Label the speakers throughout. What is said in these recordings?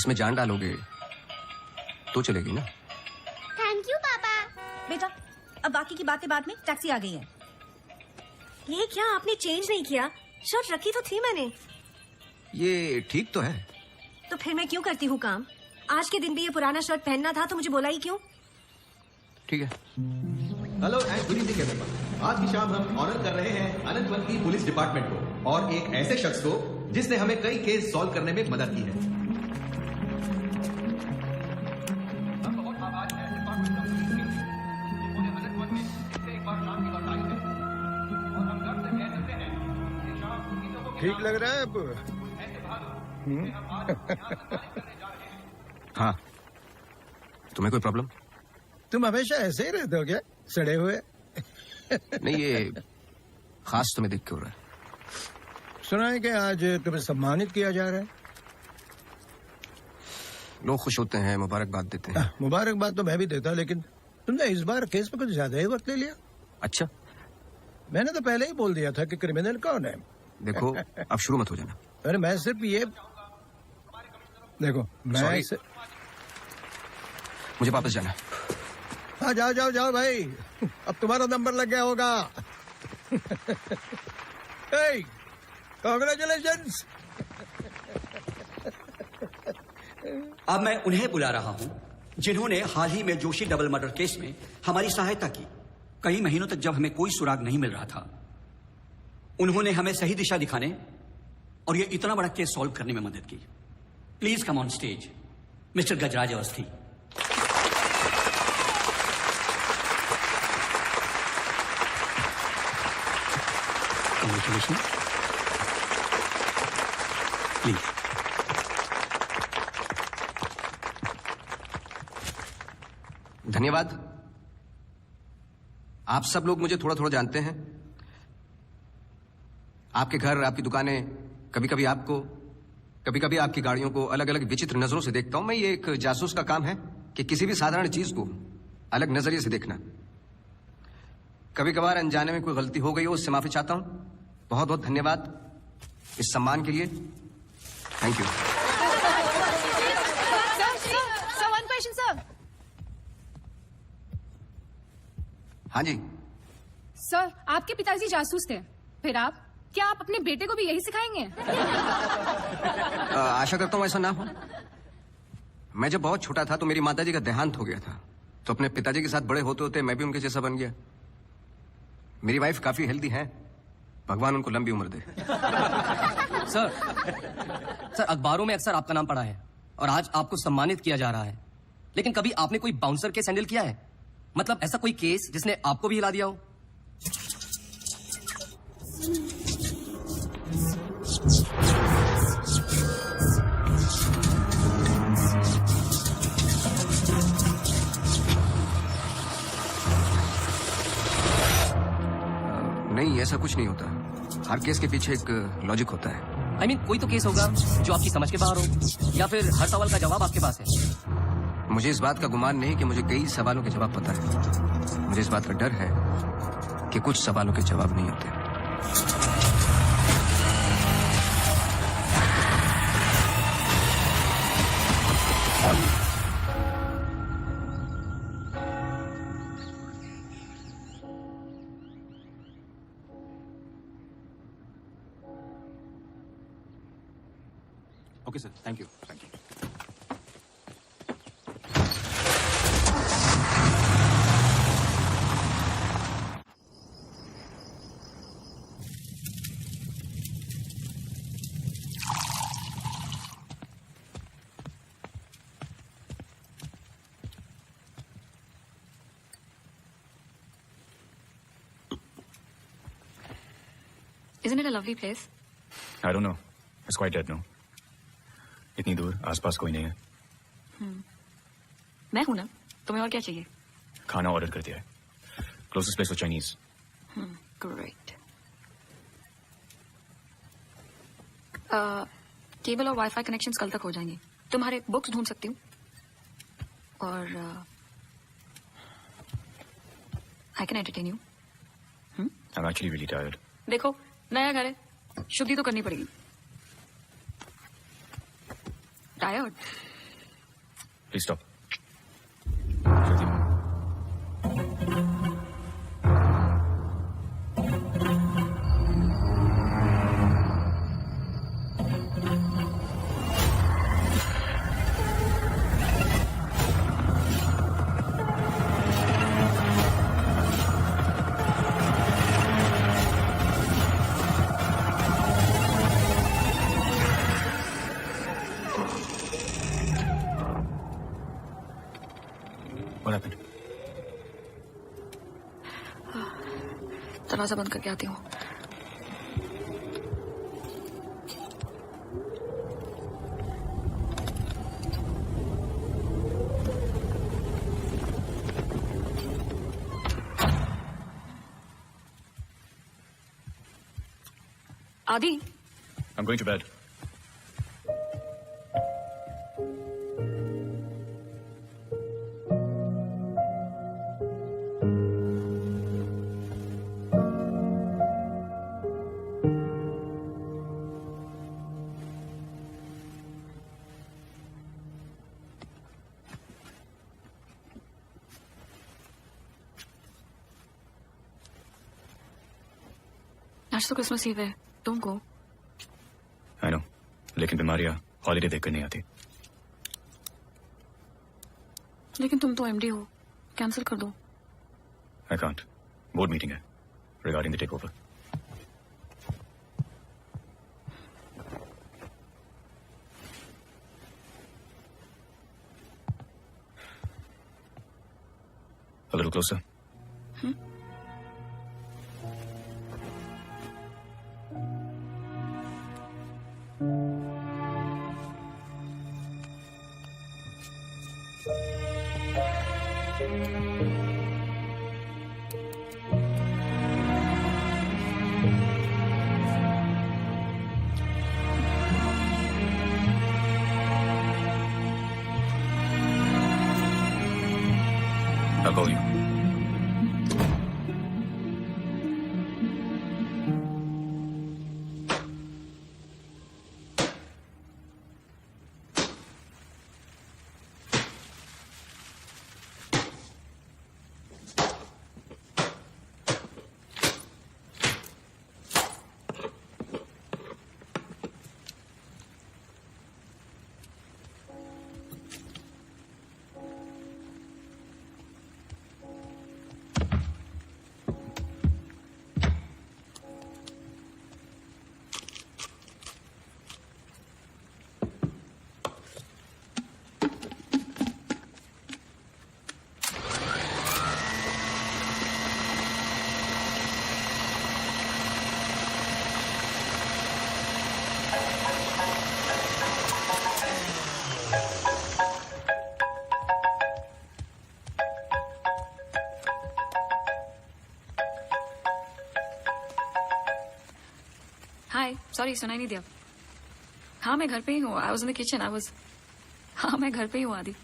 Speaker 1: इसमें जान डालोगे तो चलेगी ना।
Speaker 2: थैंक यू पापा।
Speaker 3: बेटा अब बाकी की बातें बाद में, टैक्सी आ गई है। ये क्या आपने चेंज नहीं किया? शर्ट रखी तो थी मैंने।
Speaker 1: ये ठीक तो है।
Speaker 3: तो फिर मैं क्यों करती हूँ काम? आज के दिन भी ये पुराना शर्ट पहनना था तो मुझे बोला ही क्यों?
Speaker 1: ठीक है।
Speaker 4: Hello and good evening everyone. आज की शाम हम ऑनर कर रहे हैं अनंतवन की पुलिस डिपार्टमेंट को और एक ऐसे शख्स को जिसने हमें कई केस सॉल्व करने में मदद की है। हम बहुत आभारी हैं डिपार्टमेंट ऑफ पुलिस के, जिन्होंने अनंतवन में इससे एक बार शाम की लौटाई है और हम गर्व से कह सकते हैं कि शाम उन्हीं लोगों के
Speaker 5: ठीक लग रहा है अब?
Speaker 4: ऐसे बहादुर हम आज करने जा रहे हैं।
Speaker 1: हाँ, तुम्हें कोई प्रॉब्लम?
Speaker 5: तुम हमेशा ऐसे ही रहते हो क्या, सड़े हुए?
Speaker 1: नहीं, ये खास तुम्हें दिख क्यों रहा है?
Speaker 5: सुना है कि आज तुम्हें सम्मानित किया जा रहा है।
Speaker 1: लोग खुश होते हैं, मुबारकबाद देते हैं।
Speaker 5: मुबारकबाद तो मैं भी देता, लेकिन तुमने इस बार केस में कुछ ज्यादा ही वक्त ले लिया।
Speaker 1: अच्छा,
Speaker 5: मैंने तो पहले ही बोल दिया था कि क्रिमिनल कौन है।
Speaker 1: देखो अब शुरू मत हो जाना।
Speaker 5: अरे मैं सिर्फ ये देखो, मैं
Speaker 1: Sorry. मुझे वापस जाना है।
Speaker 5: हाँ जाओ जाओ जाओ भाई, अब तुम्हारा नंबर लग गया होगा। कांग्रेचुलेशंस।
Speaker 6: अब मैं उन्हें बुला रहा हूं जिन्होंने हाल ही में जोशी डबल मर्डर केस में हमारी सहायता की। कई महीनों तक जब हमें कोई सुराग नहीं मिल रहा था, उन्होंने हमें सही दिशा दिखाने और ये इतना बड़ा केस सॉल्व करने में मदद की। Please come on stage mister Gajraj Awasthi. Congratulations. Please.
Speaker 1: धन्यवाद। आप सब लोग मुझे थोड़ा थोड़ा जानते हैं। आपके घर, आपकी दुकानें, कभी कभी आपको, कभी कभी आपकी गाड़ियों को अलग अलग विचित्र नजरों से देखता हूं। मैं, ये एक जासूस का काम है कि किसी भी साधारण चीज को अलग नजरिए से देखना। कभी कभार अनजाने में कोई गलती हो गई हो, उससे माफी चाहता हूं। बहुत बहुत धन्यवाद इस सम्मान के लिए। Thank you.
Speaker 3: Sir, one question sir.
Speaker 1: हाँ जी।
Speaker 7: सर, आपके पिताजी जासूस थे, फिर आप, क्या आप अपने बेटे को भी यही सिखाएंगे?
Speaker 1: आशा करता हूं ऐसा ना हो। मैं जब बहुत छोटा था तो मेरी माताजी का देहांत हो गया था, तो अपने पिताजी के साथ बड़े होते होते मैं भी उनके जैसा बन गया। मेरी वाइफ काफी हेल्दी है, भगवान उनको लंबी उम्र दे।
Speaker 8: सर अखबारों में अक्सर आपका नाम पड़ा है और आज आपको सम्मानित किया जा रहा है, लेकिन कभी आपने कोई बाउंसर केस हैंडल किया है? मतलब ऐसा कोई केस जिसने आपको भी हिला दिया हो?
Speaker 1: नहीं, ऐसा कुछ नहीं होता। हर केस के पीछे एक लॉजिक होता है।
Speaker 8: I mean, कोई तो केस होगा जो आपकी समझ के बाहर हो, या फिर हर सवाल का जवाब आपके पास है।
Speaker 1: मुझे इस बात का गुमान नहीं कि मुझे कई सवालों के जवाब पता है। मुझे इस बात का डर है कि कुछ सवालों के जवाब नहीं होते।
Speaker 9: Okay, sir. Thank you. Thank you.
Speaker 7: Isn't it a lovely place?
Speaker 9: I don't know. It's quite dead now. इतनी दूर, आसपास कोई नहीं है।
Speaker 7: मैं हूं ना, तुम्हें और क्या चाहिए?
Speaker 9: खाना ऑर्डर कर दिया है। Closest place for Chinese.
Speaker 7: Great. Cable और वाईफाई कनेक्शंस कल तक हो जाएंगे। तुम्हारे बुक्स ढूंढ सकती हूँ और I can entertain you.
Speaker 9: I'm actually really tired.
Speaker 7: देखो, नया घर है, शुद्धि तो करनी पड़ेगी। Tired?
Speaker 9: Please stop. What happened?
Speaker 10: दरवाजा बंद करके आती हूँ. आदि.
Speaker 9: I'm going to bed.
Speaker 10: आज तो क्रिसमस ईव है. Don't go.
Speaker 9: I know. लेकिन बीमारियां हॉलीडे देखकर नहीं आती.
Speaker 10: लेकिन तुम तो एमडी हो. कैंसिल कर दो.
Speaker 9: I can't. बोर्ड मीटिंग है regarding the takeover. A little closer. I'll call you.
Speaker 10: Hi. Sorry सुनाई नहीं दिया. हाँ मैं घर पे ही हूँ. I was in the kitchen. हाँ मैं घर पे ही हूँ आदि.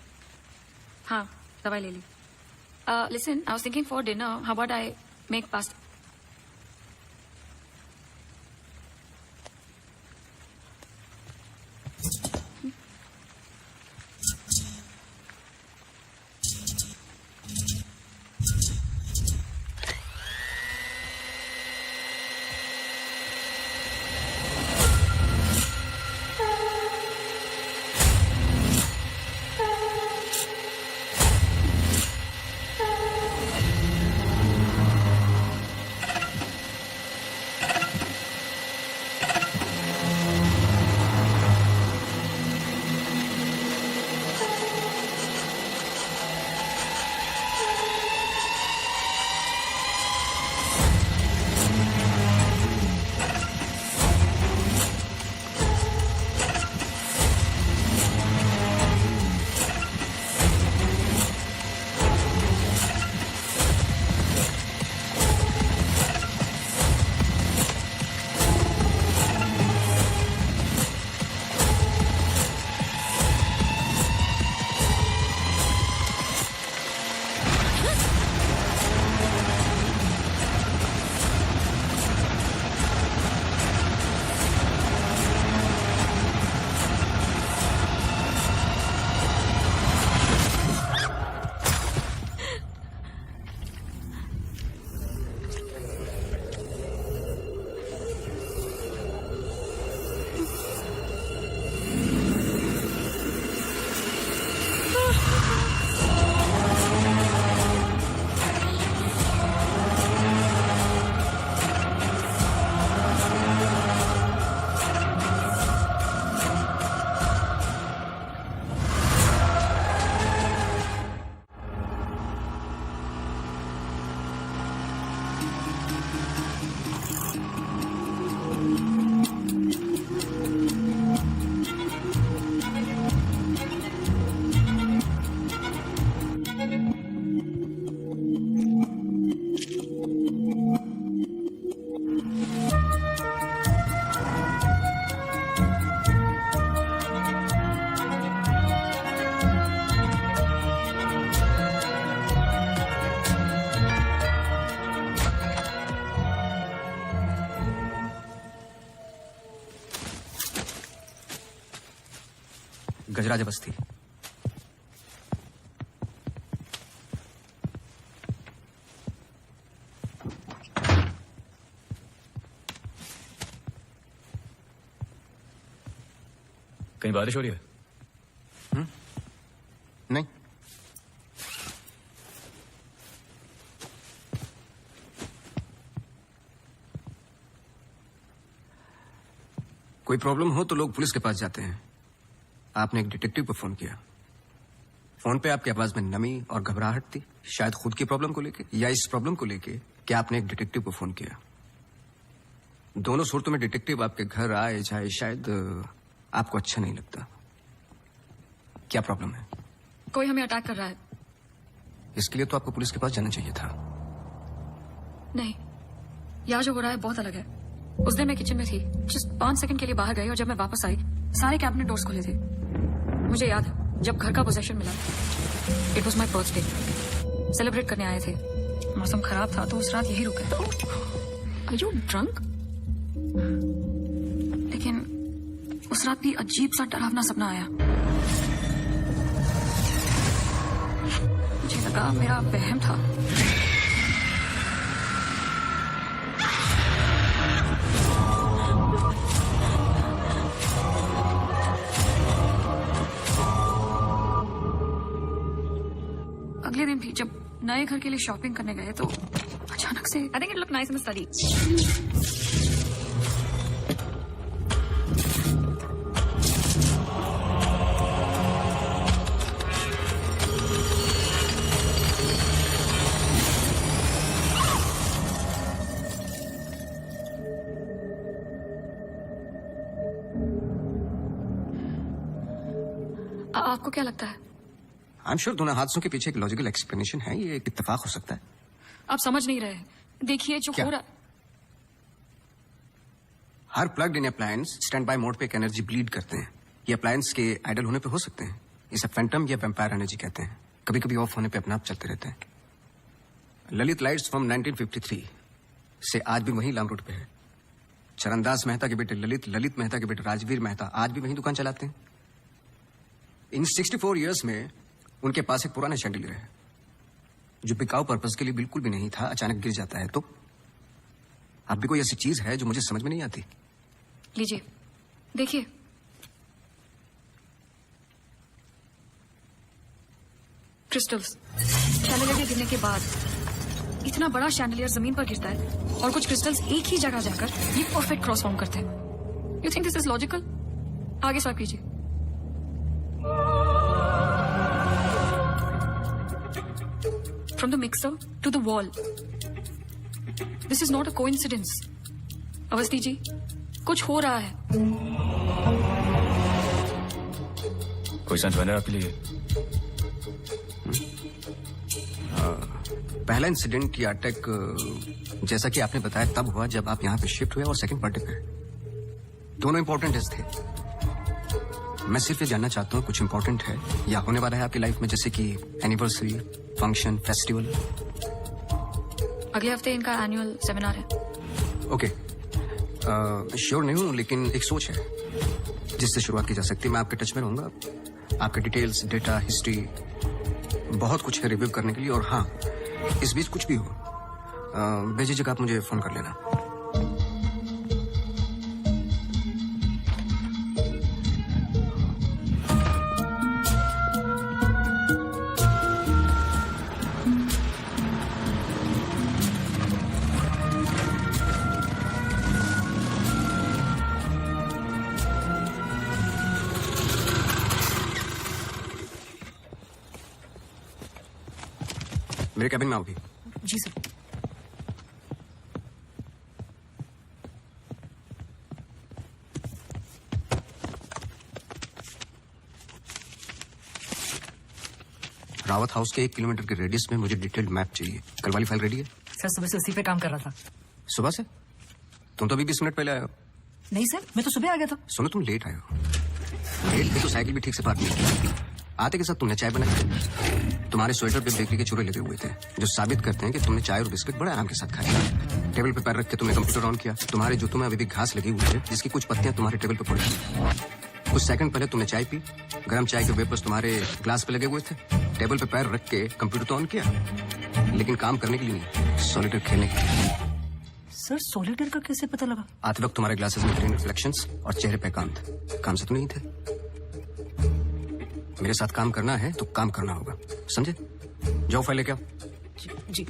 Speaker 10: हाँ दवाई ले ली. Listen I was thinking for dinner how about I make pasta.
Speaker 1: Gajraj Basti.
Speaker 9: कहीं बारिश हो रही है?
Speaker 1: नहीं। कोई प्रॉब्लम हो तो लोग पुलिस के पास जाते हैं। आपने एक डिटेक्टिव को फोन किया। फोन पे आपकी आवाज में नमी और घबराहट थी, शायद खुद की प्रॉब्लम को लेके या इस प्रॉब्लम को लेके कि आपने एक डिटेक्टिव को फोन किया। दोनों सूरतों में डिटेक्टिव आपके घर आए जाए शायद आपको अच्छा नहीं लगता। क्या प्रॉब्लम है?
Speaker 10: कोई हमें अटैक कर रहा है।
Speaker 1: इसके लिए तो आपको पुलिस के पास जाना चाहिए था।
Speaker 10: नहीं, यहाँ जो हो रहा है बहुत अलग है। उस दिन मैं किचन में थी, जस्ट 5 सेकंड के लिए बाहर गई और जब मैं वापस आई सारे कैबिनेट डोर्स खुले थे। मुझे याद है जब घर का पोजेशन मिला, it was my birthday, celebrate करने आए थे। मौसम खराब था तो उस रात यही रुके। Are you drunk? लेकिन उस रात भी अजीब सा डरावना सपना आया। मुझे लगा मेरा वहम था। अगले दिन भी जब नए घर के लिए शॉपिंग करने गए तो अचानक से I think it look nice in the study. आपको क्या लगता है?
Speaker 1: आई एम श्योर दोनों हादसों के पीछे एक लॉजिकल एक्सप्लेनेशन है। ये एक इत्तेफाक हो सकता है।
Speaker 10: आप समझ नहीं रहे। देखिए जो
Speaker 1: क्या?
Speaker 10: हो रहा।
Speaker 1: हर plugged in appliance standby mode पे एक एनर्जी ब्लीड करते हैं। ये अप्लायंस के आइडल होने पे हो सकते हैं। इसे फैंटम या वैम्पायर एनर्जी कहते हैं। कभी कभी ऑफ होने पे अपने आप चलते रहते हैं। ललित लाइट्स फ्रॉम 1953 से आज भी वही लाम रोड पे है। चरणदास मेहता के बेटे ललित, ललित मेहता के बेटे राजवीर मेहता आज भी वही दुकान चलाते हैं। इन 64 इयर्स में उनके पास एक पुराना शैंडलियर है जो बिकाऊ पर्पस के लिए बिल्कुल भी नहीं था, अचानक गिर जाता है। तो अब भी कोई ऐसी चीज है जो मुझे समझ में नहीं आती।
Speaker 10: लीजिए देखिए, क्रिस्टल्स। शैंडलियर के गिरने के बाद इतना बड़ा शैंडलियर जमीन पर गिरता है और कुछ क्रिस्टल्स एक ही जगह जाकर ये परफेक्ट क्रॉस फॉर्म करते हैं। You think this is logical? आगे स्वाइप कीजिए। From the mixer to the wall. This is not a coincidence. Awasthi ji, कुछ हो रहा है।
Speaker 9: कोई सेंस बन रहा है आपके लिए?
Speaker 1: पहला इंसिडेंट या अटैक जैसा कि आपने बताया तब हुआ जब आप यहाँ पे शिफ्ट हुए और सेकंड बर्थडे पे। दोनों इंपॉर्टेंट डेज थे। मैं सिर्फ ये जानना चाहता हूँ कुछ इंपॉर्टेंट है या होने वाला है आपकी लाइफ में, जैसे कि एनिवर्सरी, फंक्शन, फेस्टिवल।
Speaker 10: अगले हफ्ते इनका एनुअल सेमिनार है।
Speaker 1: ओके, श्योर नहीं हूँ लेकिन एक सोच है जिससे शुरुआत की जा सकती है। मैं आपके टच में रहूंगा। आपके डिटेल्स, डेटा, हिस्ट्री बहुत कुछ है रिव्यू करने के लिए। और हाँ, इस बीच कुछ भी हो बेझिझक आप मुझे फोन कर लेना। मेरे कैबिन में आओ भी।
Speaker 10: जी सर।
Speaker 1: रावत हाउस के 1 किलोमीटर के रेडियस में मुझे डिटेल्ड मैप चाहिए। कल वाली फाइल रेडी है?
Speaker 11: सर सुबह से उसी पे काम कर रहा था।
Speaker 1: सुबह से? तुम तो अभी 20 मिनट पहले आए हो।
Speaker 11: नहीं सर, मैं तो सुबह आ गया था।
Speaker 1: सुनो, तुम लेट आए हो। लेट थे तो साइकिल भी ठीक से पार्क नहीं की। आते के साथ तुमने चाय बनाई। तुम्हारे स्वेटर पे बेकरी के चूरे लगे हुए थे जो साबित करते हैं कि तुमने चाय और बिस्किट बड़े आराम के साथ खाए। टेबल पे पैर रख के तुमने कंप्यूटर ऑन किया। तुम्हारे जूतों में अभी भी घास लगी हुई है जिसकी कुछ पत्तियां तुम्हारे टेबल पे पड़ी। कुछ सेकंड पहले तुमने चाय पी, गर्म चाय के वेपर्स तुम्हारे ग्लास पे लगे हुए थे, टेबल पे पैर रख के कंप्यूटर तो ऑन किया, लेकिन काम करने के लिए नहीं, सॉलिटेयर खेलने के लिए।
Speaker 11: सर सॉलिटेयर का कैसे पता लगा?
Speaker 1: आते वक्त तुम्हारे ग्लासेस में ग्रीन रिफ्लेक्शंस और चेहरे पे काम थे। काम से तो नहीं थे। मेरे साथ काम करना है तो काम करना होगा, समझे? जाओ फाइल लेके आओ।
Speaker 11: जी।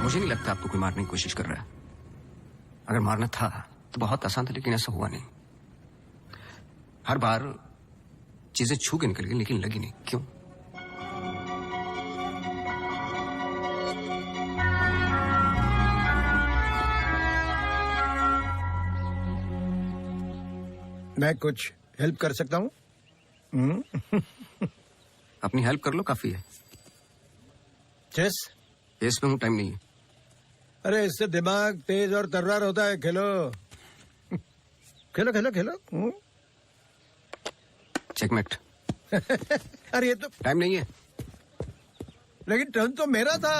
Speaker 1: मुझे नहीं लगता आपको कोई मारने की कोशिश कर रहा है। अगर मारना था तो बहुत आसान था, लेकिन ऐसा हुआ नहीं। हर बार चीजें छू के निकल गई, लेकिन लगी नहीं। क्यों?
Speaker 5: मैं कुछ हेल्प कर सकता हूँ?
Speaker 1: अपनी हेल्प कर लो, काफी है।
Speaker 5: चेस?
Speaker 1: केस में हूँ, टाइम नहीं है।
Speaker 5: अरे इससे दिमाग तेज और तर्रार होता है। खेलो खेलो खेलो खेलो।
Speaker 1: चेकमेट।
Speaker 5: अरे ये तो
Speaker 1: टाइम नहीं है।
Speaker 5: लेकिन टर्न तो मेरा था।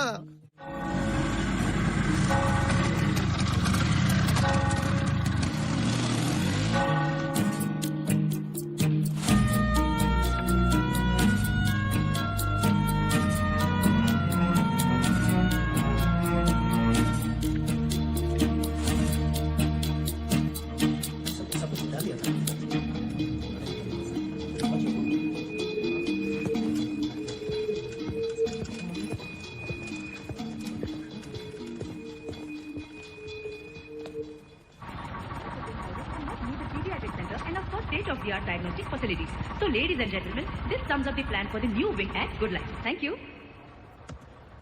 Speaker 12: and of course state-of-the-art diagnostic facilities. So ladies and gentlemen, this sums up the plan for the new wing at Good Life. Thank you.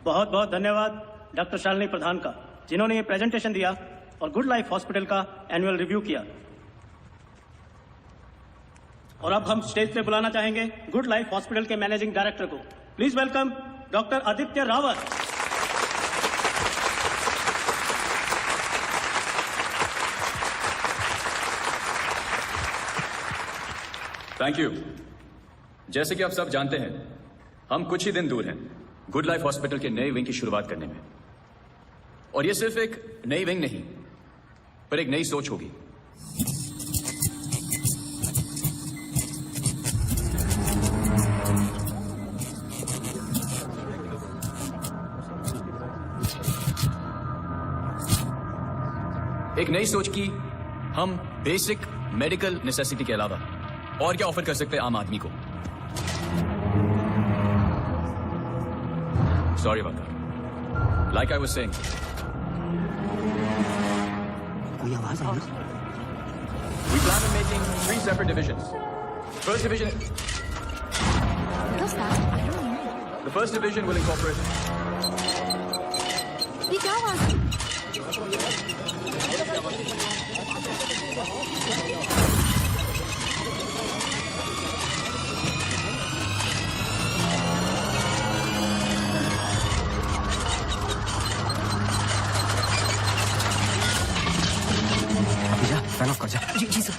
Speaker 13: बहुत बहुत धन्यवाद डॉक्टर शालिनी प्रधान का, जिन्होंने ये प्रेजेंटेशन दिया और गुड लाइफ हॉस्पिटल का एनुअल रिव्यू किया। और अब हम स्टेज पे बुलाना चाहेंगे गुड लाइफ हॉस्पिटल के मैनेजिंग डायरेक्टर को। Please welcome doctor Aditya Rawat.
Speaker 9: Thank you. जैसे कि आप सब जानते हैं, हम कुछ ही दिन दूर हैं गुड लाइफ हॉस्पिटल के नए विंग की शुरुआत करने में। और ये सिर्फ एक नई विंग नहीं, पर एक नई सोच होगी। एक नई सोच की हम बेसिक मेडिकल नेसेसिटी के अलावा और क्या ऑफर कर सकते हैं आम आदमी को। Sorry about that. Like I was saying,
Speaker 6: कोई आवाज आई?
Speaker 9: we plan on making 3 separate divisions. First division.
Speaker 10: What's that? I don't know.
Speaker 9: The first division will incorporate.
Speaker 10: ये क्या आवाज है?
Speaker 1: अभी जा, फैन ऑफ कर जा।
Speaker 11: जी जी सर।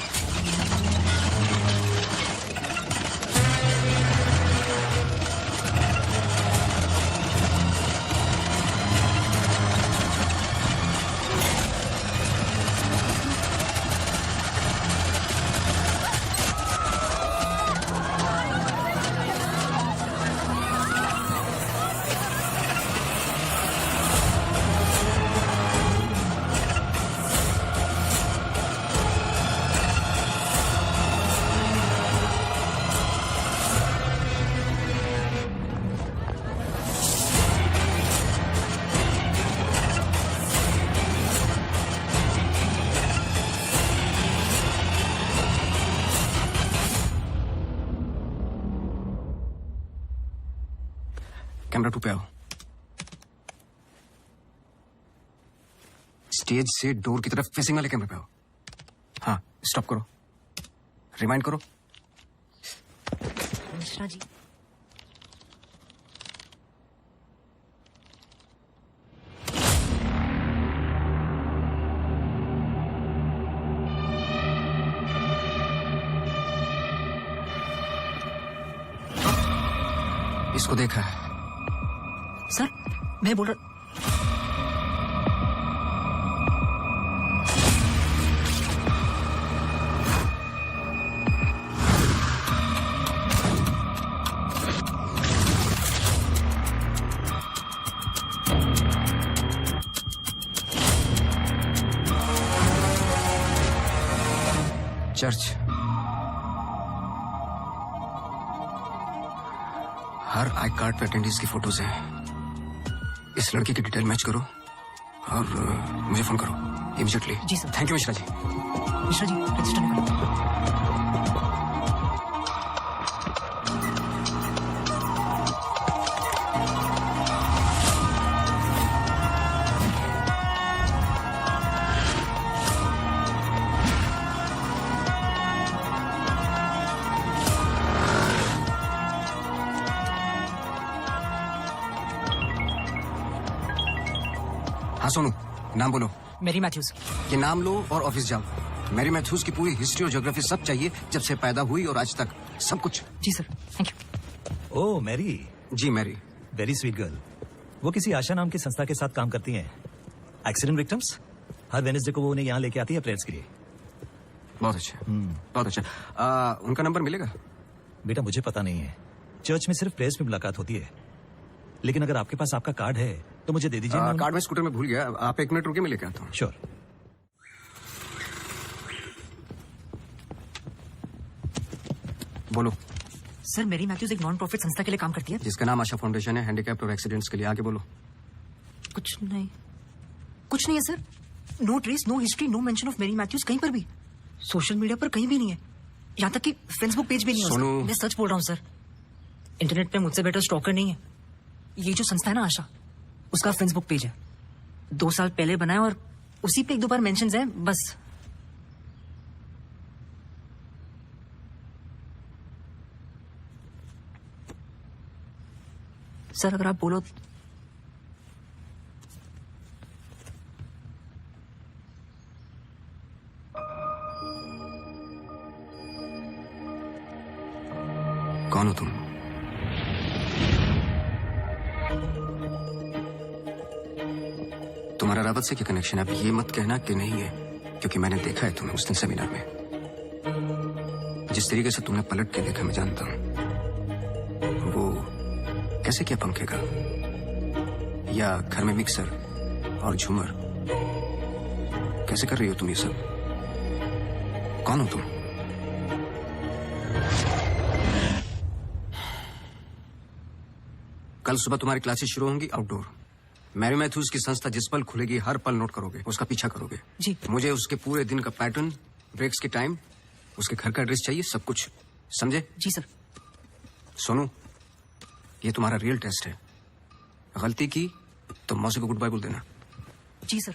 Speaker 1: कैमरा 2 पे आओ। स्टेज से डोर की तरफ फेसिंग वाले कैमरे पे आओ। हाँ, स्टॉप करो, रिमाइंड करो।
Speaker 11: मिश्रा जी,
Speaker 1: इसको देखा है?
Speaker 11: सर मैं बोल रहा।
Speaker 1: चर्च, हर आई कार्ड पे अटेंडेंस की फोटोज हैं। इस लड़की की डिटेल मैच करो और मुझे फोन करो इमीडिएटली।
Speaker 11: जी sir.
Speaker 1: Thank you Mishra ji.
Speaker 11: Mishra ji register निकालो।
Speaker 1: हाँ सोनू, नाम बोलो।
Speaker 11: Mary Mathews.
Speaker 1: ये नाम लो और ऑफिस जाओ। मैरी मैथ्यूज की पूरी हिस्ट्री और ज्योग्राफी सब चाहिए, जब से पैदा हुई और आज तक सब कुछ।
Speaker 11: जी sir, thank you.
Speaker 14: Oh Mary.
Speaker 1: जी मैरी।
Speaker 14: Very sweet girl. वो किसी आशा नाम की संस्था के साथ काम करती हैं। एक्सीडेंट विक्टिम्स, हर वेडनेसडे को वो उन्हें यहाँ लेके आती है प्रेयर्स के लिए।
Speaker 1: बहुत अच्छा, बहुत अच्छा। उनका नंबर मिलेगा?
Speaker 14: बेटा मुझे पता नहीं है, चर्च में सिर्फ प्रेयर्स में मुलाकात होती है, लेकिन अगर आपके पास आपका कार्ड है तो मुझे दे दीजिए।
Speaker 1: कार्ड में स्कूटर में भूल गया, आप 1 मिनट रुके, मैं लेके आता हूँ।
Speaker 14: श्योर।
Speaker 1: बोलो।
Speaker 11: सर मैरी मैथ्यूज एक नॉन प्रॉफिट संस्था के लिए काम करती है,
Speaker 1: जिसका नाम आशा फाउंडेशन है, हैंडीकैप्ड और एक्सीडेंट्स के लिए। आगे बोलो।
Speaker 11: कुछ नहीं, कुछ नहीं है sir. No trace, no history, no mention of Mary Mathews कहीं पर भी। सोशल मीडिया पर कहीं भी नहीं है, यहाँ तक कि फेसबुक पेज भी नहीं है उसका। मैं सच बोल रहा हूँ सर, इंटरनेट पे मुझसे बेटर स्टॉकर नहीं है। ये जो संस्था है ना आशा, उसका फेसबुक पेज है, 2 साल पहले बनाया और उसी पे 1-2 बार मेंशंस हैं बस। सर अगर आप बोलो।
Speaker 1: कौन हो तुम? तुम्हारा रावत से क्या कनेक्शन है? अब ये मत कहना कि नहीं है, क्योंकि मैंने देखा है तुम्हें उस दिन सेमिनार में। जिस तरीके से तुमने पलट के देखा मैं जानता हूं। वो कैसे किया पंखे का, या घर में मिक्सर और झूमर, कैसे कर रही हो तुम ये सब? कौन हो तुम? कल सुबह तुम्हारी क्लासेस शुरू होंगी आउटडोर। मैरी मैथ्यूज की संस्था जिस पल खुलेगी हर पल नोट करोगे, उसका पीछा करोगे।
Speaker 11: जी।
Speaker 1: मुझे उसके पूरे दिन का पैटर्न, ब्रेक्स के टाइम, उसके घर का एड्रेस चाहिए, सब कुछ। समझे?
Speaker 11: जी सर।
Speaker 1: सोनू, ये तुम्हारा रियल टेस्ट है। गलती की तो मौसी को गुड बाय बोल देना।
Speaker 11: जी sir.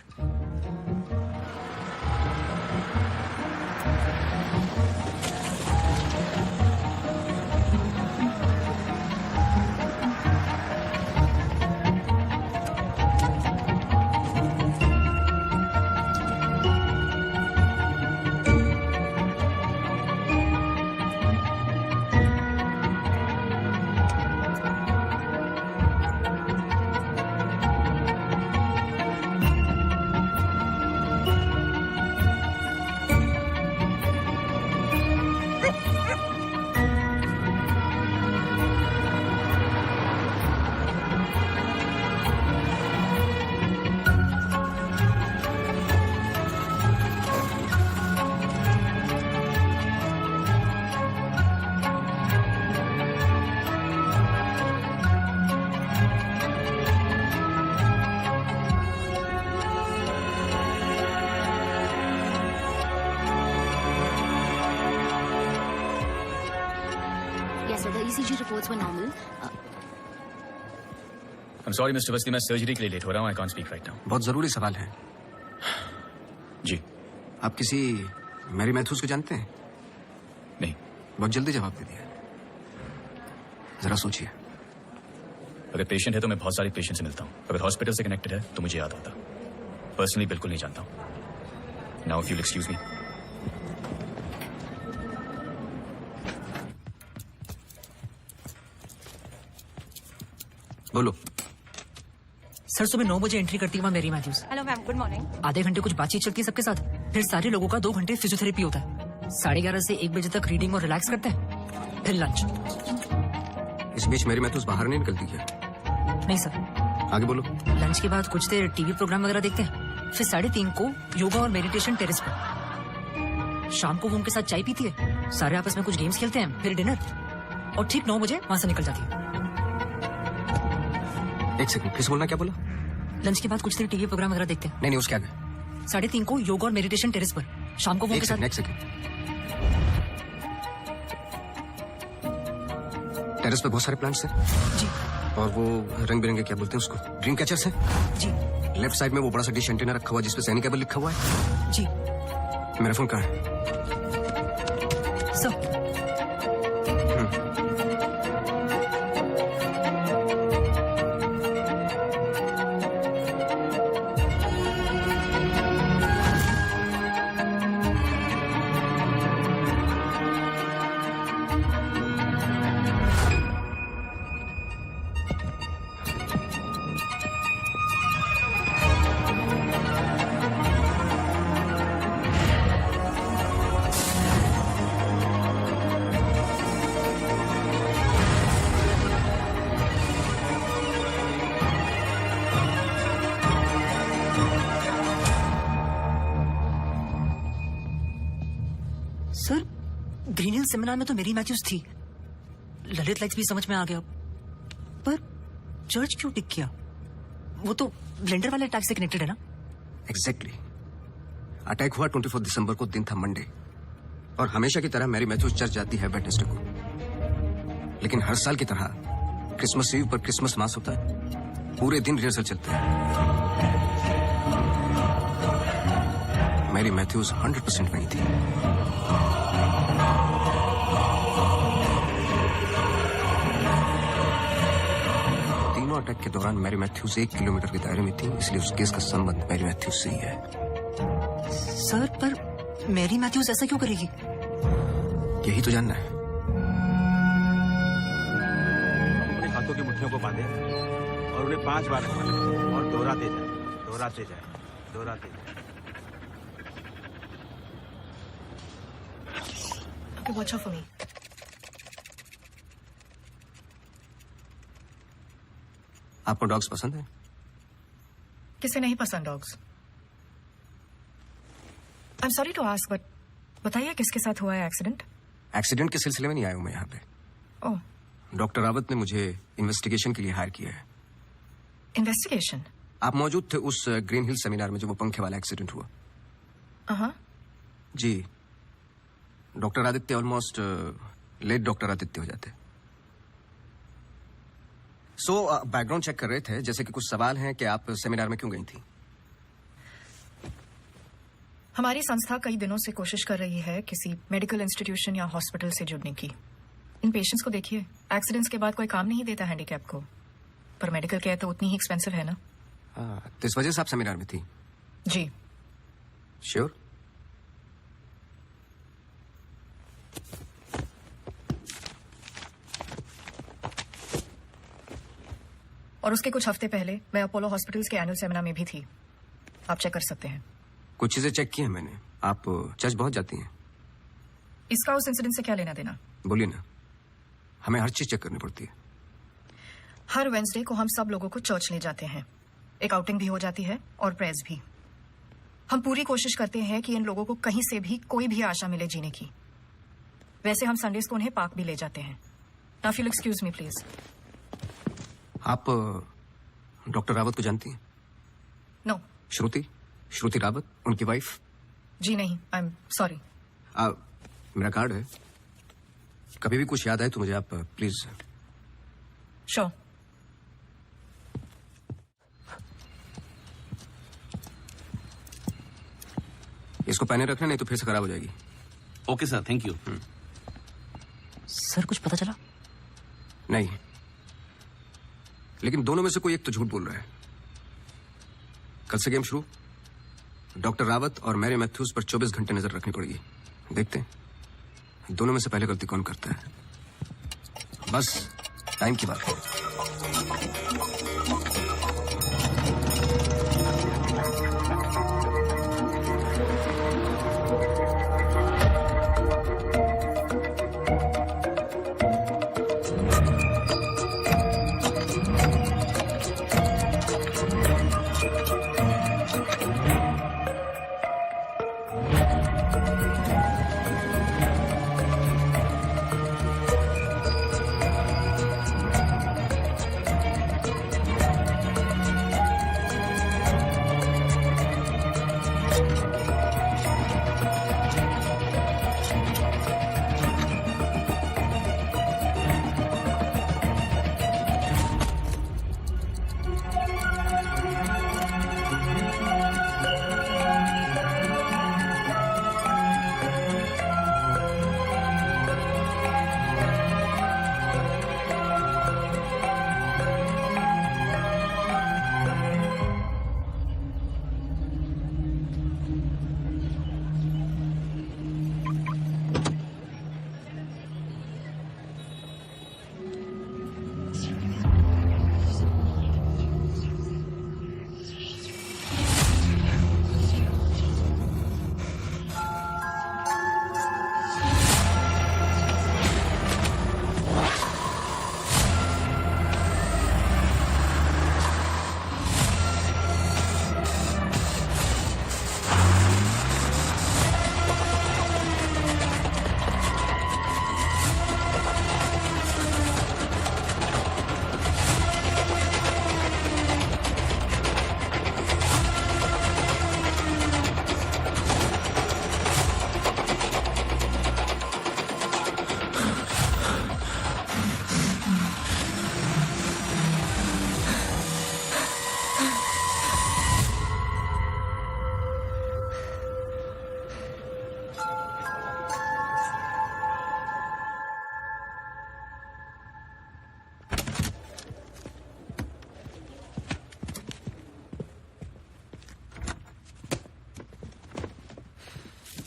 Speaker 2: Yes, sir. The ECG reports were normal.
Speaker 9: I'm sorry, Mr. Basti, मैं सर्जरी के लिए लेट हो रहा हूँ. I can't speak right now.
Speaker 1: बहुत जरूरी सवाल है.
Speaker 9: जी.
Speaker 1: आप किसी मैरी मैथ्यूज को जानते हैं?
Speaker 9: नहीं.
Speaker 1: बहुत जल्दी जवाब दे दिया. जरा सोचिए.
Speaker 9: अगर पेशेंट है तो मैं बहुत सारे पेशेंट से मिलता हूँ. अगर हॉस्पिटल से कनेक्टेड है तो मुझे याद आता. पर्सनली बिल्कुल नहीं जानता हूँ. Now if you excuse me.
Speaker 1: बोलो.
Speaker 11: सर सुबह 9 बजे एंट्री करती है वहाँ Mary Mathews.
Speaker 3: Hello ma'am, good morning.
Speaker 11: आधे घंटे कुछ बातचीत चलती है सबके साथ. फिर सारे लोगों का 2 घंटे फिजियोथेरेपी होता है. 11:30 से 1 बजे तक रीडिंग और रिलैक्स करते हैं. फिर लंच.
Speaker 1: इस बीच मेरी मैथ्यूज बाहर नहीं निकलती क्या?
Speaker 11: नहीं सर.
Speaker 1: आगे बोलो.
Speaker 11: लंच के बाद कुछ देर टीवी प्रोग्राम वगैरह देखते हैं. फिर 3:30 को योगा और मेडिटेशन टेरेस पर. शाम को वो उनके साथ चाय पीती है. सारे आपस में कुछ गेम्स खेलते हैं. फिर डिनर. और ठीक 9 बजे वहां से निकल जाती है.
Speaker 1: एक सेकंड, फिर बोलना. क्या बोला?
Speaker 11: लंच के बाद कुछ देर टीवी प्रोग्राम वगैरह देखते हैं.
Speaker 1: नहीं, उसके आगे.
Speaker 11: 3:30 को योगा और मेडिटेशन टेरेस पर. शाम को वो उनके साथ.
Speaker 1: एक सेकंड. टेरेस पे बहुत सारे प्लांट्स हैं.
Speaker 11: जी.
Speaker 1: और वो रंग बिरंगे क्या बोलते हैं उसको, ड्रीम कैचर्स हैं.
Speaker 11: जी.
Speaker 1: लेफ्ट साइड में वो बड़ा सा डिश एंटीना रखा हुआ है जिसपे सैनिक केबल लिखा हुआ है.
Speaker 11: जी.
Speaker 1: मेरा फोन कहाँ है?
Speaker 11: Sir. Sir Green Hill seminar में तो मेरी मैथ्यूज थी. ललित लाइट्स भी समझ में आ गया. पर चर्च क्यों टिक किया? वो तो ब्लेंडर वाले अटैक से कनेक्टेड है ना?
Speaker 1: एग्जैक्टली. अटैक हुआ 24 दिसंबर को. दिन था मंडे. और हमेशा की तरह मेरी मैथ्यूज चर्च जाती है वेडनेसडे को. लेकिन हर साल की तरह क्रिसमस ईव पर क्रिसमस मास होता है. पूरे दिन रिहर्सल चलते हैं. मेरी मैथ्यूज 100% वही थी. तीनों अटैक के दौरान मेरी मैथ्यूज 1 किलोमीटर के दायरे में थी. इसलिए उस केस का संबंध मेरी मैथ्यूज से ही है.
Speaker 11: सर पर मेरी मैथ्यूज ऐसा क्यों करेगी?
Speaker 1: यही तो जानना है.
Speaker 15: अपने हाथों की मुट्ठियों को बांधे और उन्हें 5 बार घुमाएं और दोहराते जाए, दोहराते जाए, दोहराते जाए.
Speaker 11: Okay, watch out for me.
Speaker 1: आपको डॉग्स पसंद है?
Speaker 11: किसे नहीं पसंद dogs? I am sorry to ask but बताइए किसके साथ हुआ है एक्सीडेंट?
Speaker 1: एक्सीडेंट के सिलसिले में नहीं आया हूं मैं यहाँ पे.
Speaker 11: ओह.
Speaker 1: डॉक्टर रावत ने मुझे इन्वेस्टिगेशन के लिए हायर किया है.
Speaker 11: इन्वेस्टिगेशन?
Speaker 1: आप मौजूद थे उस ग्रीन हिल सेमिनार में जो वो पंखे वाला एक्सीडेंट हुआ?
Speaker 11: हाँ.
Speaker 1: जी. Doctor Aditya almost late doctor Aditya हो जाते. सो बैकग्राउंड चेक कर रहे थे. जैसे कि कुछ सवाल हैं कि आप सेमिनार में क्यों गई थी?
Speaker 11: हमारी संस्था कई दिनों से कोशिश कर रही है किसी मेडिकल इंस्टीट्यूशन या हॉस्पिटल से जुड़ने की. इन पेशेंट्स को देखिए, एक्सीडेंट्स के बाद कोई काम नहीं देता हैंडीकैप को. पर मेडिकल केयर तो उतनी ही एक्सपेंसिव है ना.
Speaker 1: तो इस वजह से आप सेमिनार में थी?
Speaker 11: जी.
Speaker 1: श्योर?
Speaker 11: और उसके कुछ हफ्ते पहले मैं अपोलो हॉस्पिटल्स के एनुअल सेमिनार में भी थी. आप चेक कर सकते हैं.
Speaker 1: कुछ चीजें चेक की हैं मैंने. आप चर्च बहुत जाती हैं.
Speaker 11: इसका उस इंसिडेंट से क्या लेना देना?
Speaker 1: बोलिए ना. हमें हर चीज चेक करनी पड़ती है.
Speaker 11: हर वेडनेसडे को हम सब लोगों को चर्च ले जाते हैं. एक आउटिंग भी हो जाती है और प्रेयर्स भी. हम पूरी कोशिश करते हैं कि इन लोगों को कहीं से भी कोई भी आशा मिले जीने की. वैसे हम संडेज को उन्हें पार्क भी ले जाते हैं. Now you excuse me please.
Speaker 1: आप डॉक्टर रावत को जानती हैं?
Speaker 11: नो.
Speaker 1: श्रुति रावत, उनकी वाइफ?
Speaker 11: जी नहीं. आई एम सॉरी.
Speaker 1: मेरा कार्ड है. कभी भी कुछ याद आए तो मुझे आप प्लीज.
Speaker 11: श्योर.
Speaker 1: इसको पहने रखना, नहीं तो फिर से खराब हो जाएगी।
Speaker 16: Okay sir, thank you.
Speaker 11: Sir कुछ पता चला?
Speaker 1: नहीं, लेकिन दोनों में से कोई एक तो झूठ बोल रहा है। कल से गेम शुरू। डॉक्टर रावत और मैरी मैथ्यूज पर 24 घंटे नजर रखनी पड़ेगी। देखते हैं दोनों में से पहले गलती कौन करता है। बस टाइम की बात है।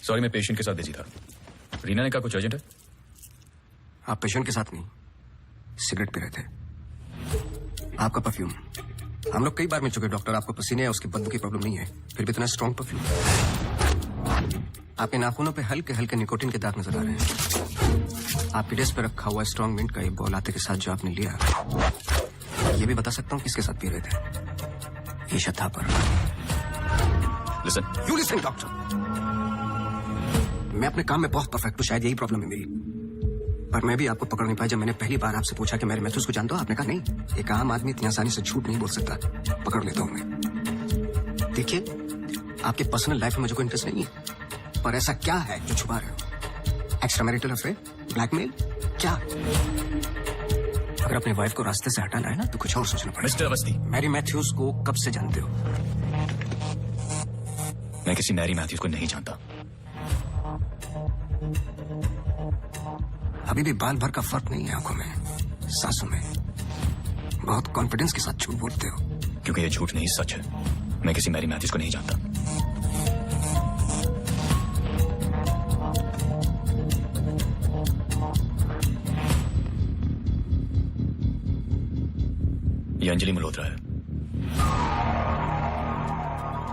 Speaker 9: सॉरी, मैं पेशेंट के साथ बिजी था। रीना ने कहा कुछ अर्जेंट है।
Speaker 1: आप पेशेंट के साथ नहीं, सिगरेट पी रहे थे। आपका परफ्यूम हम लोग कई बार मिल चुके डॉक्टर। आपको पसीने या उसकी बदबू की प्रॉब्लम नहीं है, फिर भी इतना स्ट्रॉन्ग परफ्यूम। आपके नाखूनों पे हल्के हल्के निकोटीन के दाग नजर आ रहे हैं। आपकी डेस्क पे रखा हुआ स्ट्रॉन्ग मिंट का ये बॉल आते के साथ जो आपने लिया, ये भी बता सकता हूँ किसके साथ पी रहे थे। Isha Thapar.
Speaker 9: Listen,
Speaker 1: you listen doctor. मैं अपने काम में बहुत परफेक्ट हूँ, शायद यही प्रॉब्लम है मेरी। पर मैं भी आपको पकड़ नहीं पाया। जब मैंने पहली बार आपसे पूछा कि मैरी मैथ्यूज को जानते हो, आपने कहा नहीं। एक आम आदमी इतनी आसानी से झूठ नहीं बोल सकता। पकड़ लेता हूँ मैं। देखिए, आपके पर्सनल लाइफ में मुझे कोई इंटरेस्ट नहीं है, पर ऐसा क्या है जो छुपा रहे हो? एक्स्ट्रा मैरिटल अफेयर, ब्लैकमेल, क्या? अगर अपने वाइफ को रास्ते से हटाना है ना, तो कुछ और सोचना पड़ेगा।
Speaker 9: मिस्टर अवस्थी,
Speaker 1: मैरी मैथ्यूज को कब से जानते हो?
Speaker 9: मैं किसी मैरी मैथ्यूज को नहीं जानता।
Speaker 1: अभी भी बाल भर का फर्क नहीं है आंखों में, सांसों में। बहुत कॉन्फिडेंस के साथ झूठ बोलते हो।
Speaker 9: क्योंकि ये झूठ नहीं, सच है। मैं किसी मैरी मैथ्यूज को नहीं जानता। ये अंजलि मल्होत्रा है।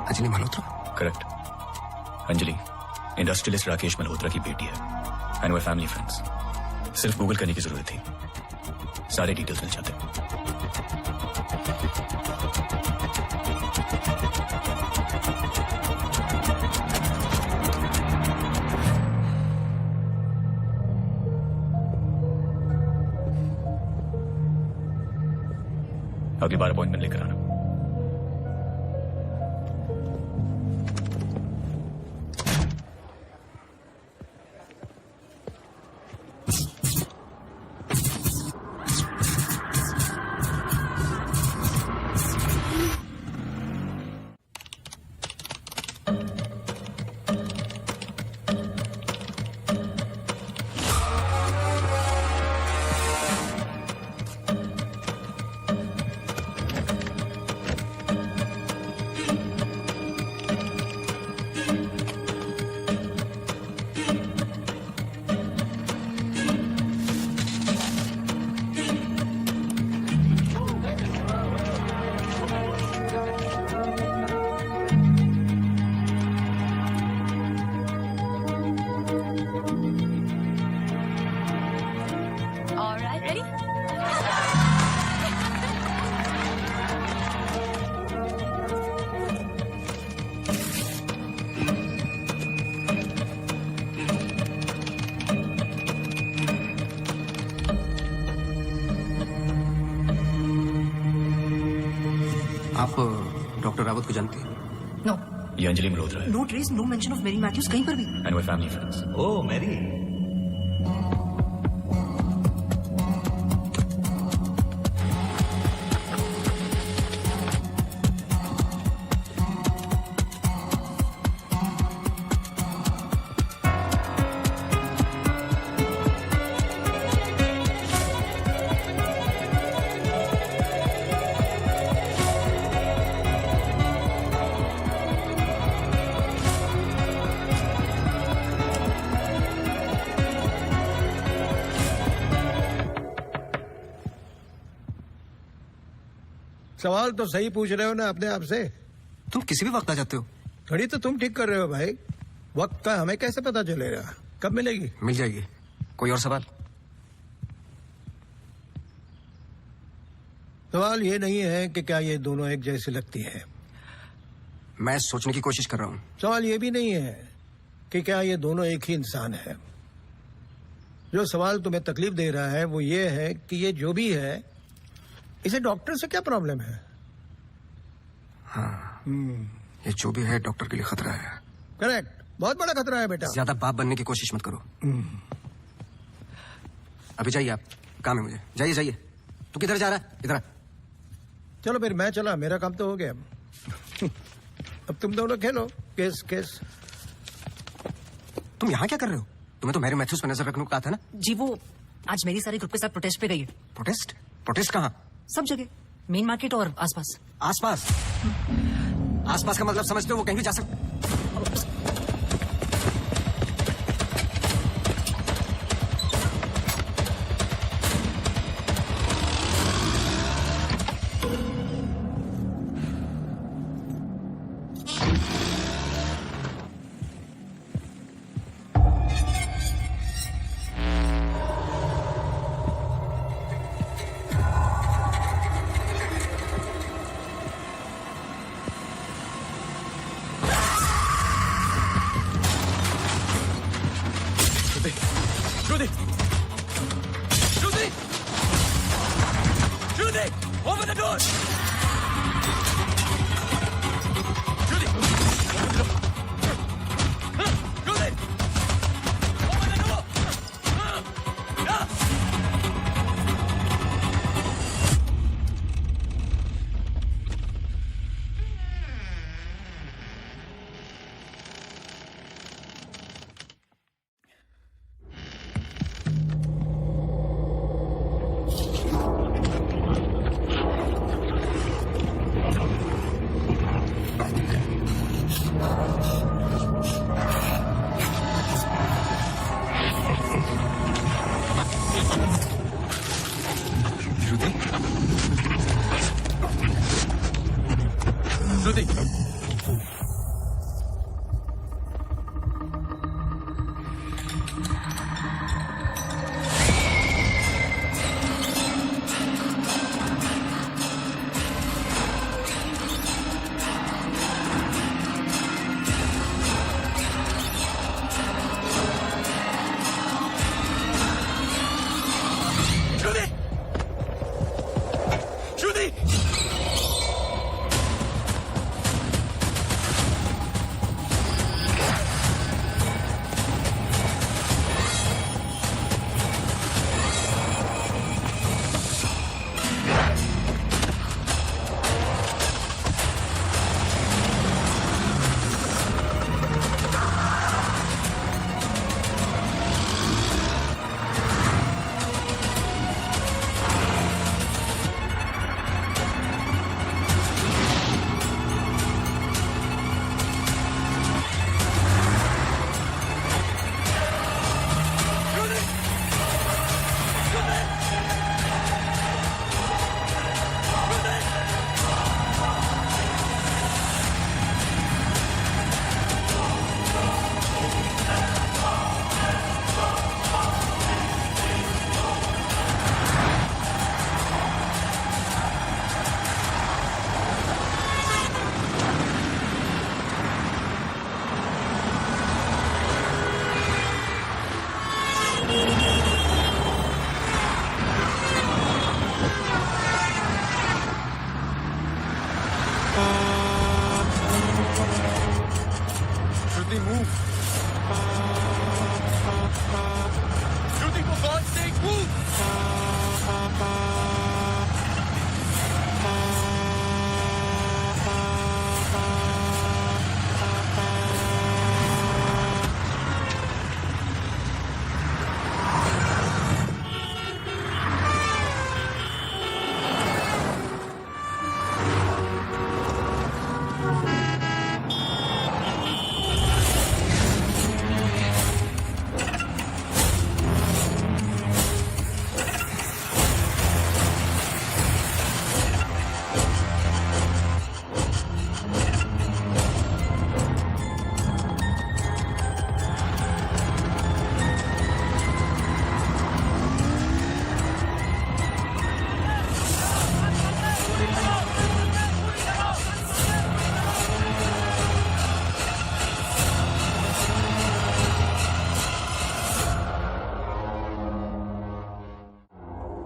Speaker 1: अंजलि मल्होत्रा?
Speaker 9: करेक्ट। अंजलि इंडस्ट्रियलिस्ट राकेश मल्होत्रा की बेटी है एंड वे फैमिली फ्रेंड्स। सिर्फ गूगल करने की जरूरत थी, सारे डिटेल्स मिल जाते। अगली बार अपॉइंटमेंट लेकर आना।
Speaker 1: आप डॉक्टर रावत को जानते हैं?
Speaker 11: नो
Speaker 9: ये अंजलि मल्होत्रा है
Speaker 11: no trace no mention of Mary Mathews कहीं पर भी
Speaker 9: and my family friends.
Speaker 14: Oh Mary,
Speaker 5: सवाल तो सही पूछ रहे हो ना अपने आप से।
Speaker 1: तुम किसी भी वक्त आ जाते हो।
Speaker 5: घड़ी तो तुम ठीक कर रहे हो भाई, वक्त का हमें कैसे पता चलेगा? कब मिलेगी?
Speaker 1: मिल जाएगी। कोई और सवाल?
Speaker 5: सवाल ये नहीं है कि क्या ये दोनों एक जैसी लगती है।
Speaker 1: मैं सोचने की कोशिश कर रहा हूं।
Speaker 5: सवाल ये भी नहीं है कि क्या ये दोनों एक ही इंसान है। जो सवाल तुम्हें तकलीफ दे रहा है वो ये है कि ये जो भी है, इसे डॉक्टर से क्या प्रॉब्लम है?
Speaker 1: हाँ, ये जो भी है डॉक्टर के लिए खतरा है।
Speaker 5: करेक्ट, बहुत बड़ा खतरा है बेटा।
Speaker 1: ज्यादा बाप बनने की कोशिश मत करो। अभी जाइए, आप काम है मुझे। जाइए जाइए। तू किधर जा रहा है? इधर आ।
Speaker 5: चलो फिर मैं चला, मेरा काम तो हो गया। अब तुम दोनों खेलो केस केस।
Speaker 1: तुम यहाँ क्या कर रहे हो? तुम्हें तो मैरी मैथ्यूज पर नजर रखने को कहा था ना?
Speaker 11: जी वो आज मेरी सारे ग्रुप के साथ प्रोटेस्ट पे गई है।
Speaker 1: प्रोटेस्ट? प्रोटेस्ट कहाँ?
Speaker 11: सब जगह, मेन मार्केट और आसपास।
Speaker 1: आसपास? आसपास का मतलब समझते हो वो कहीं भी जा सकते?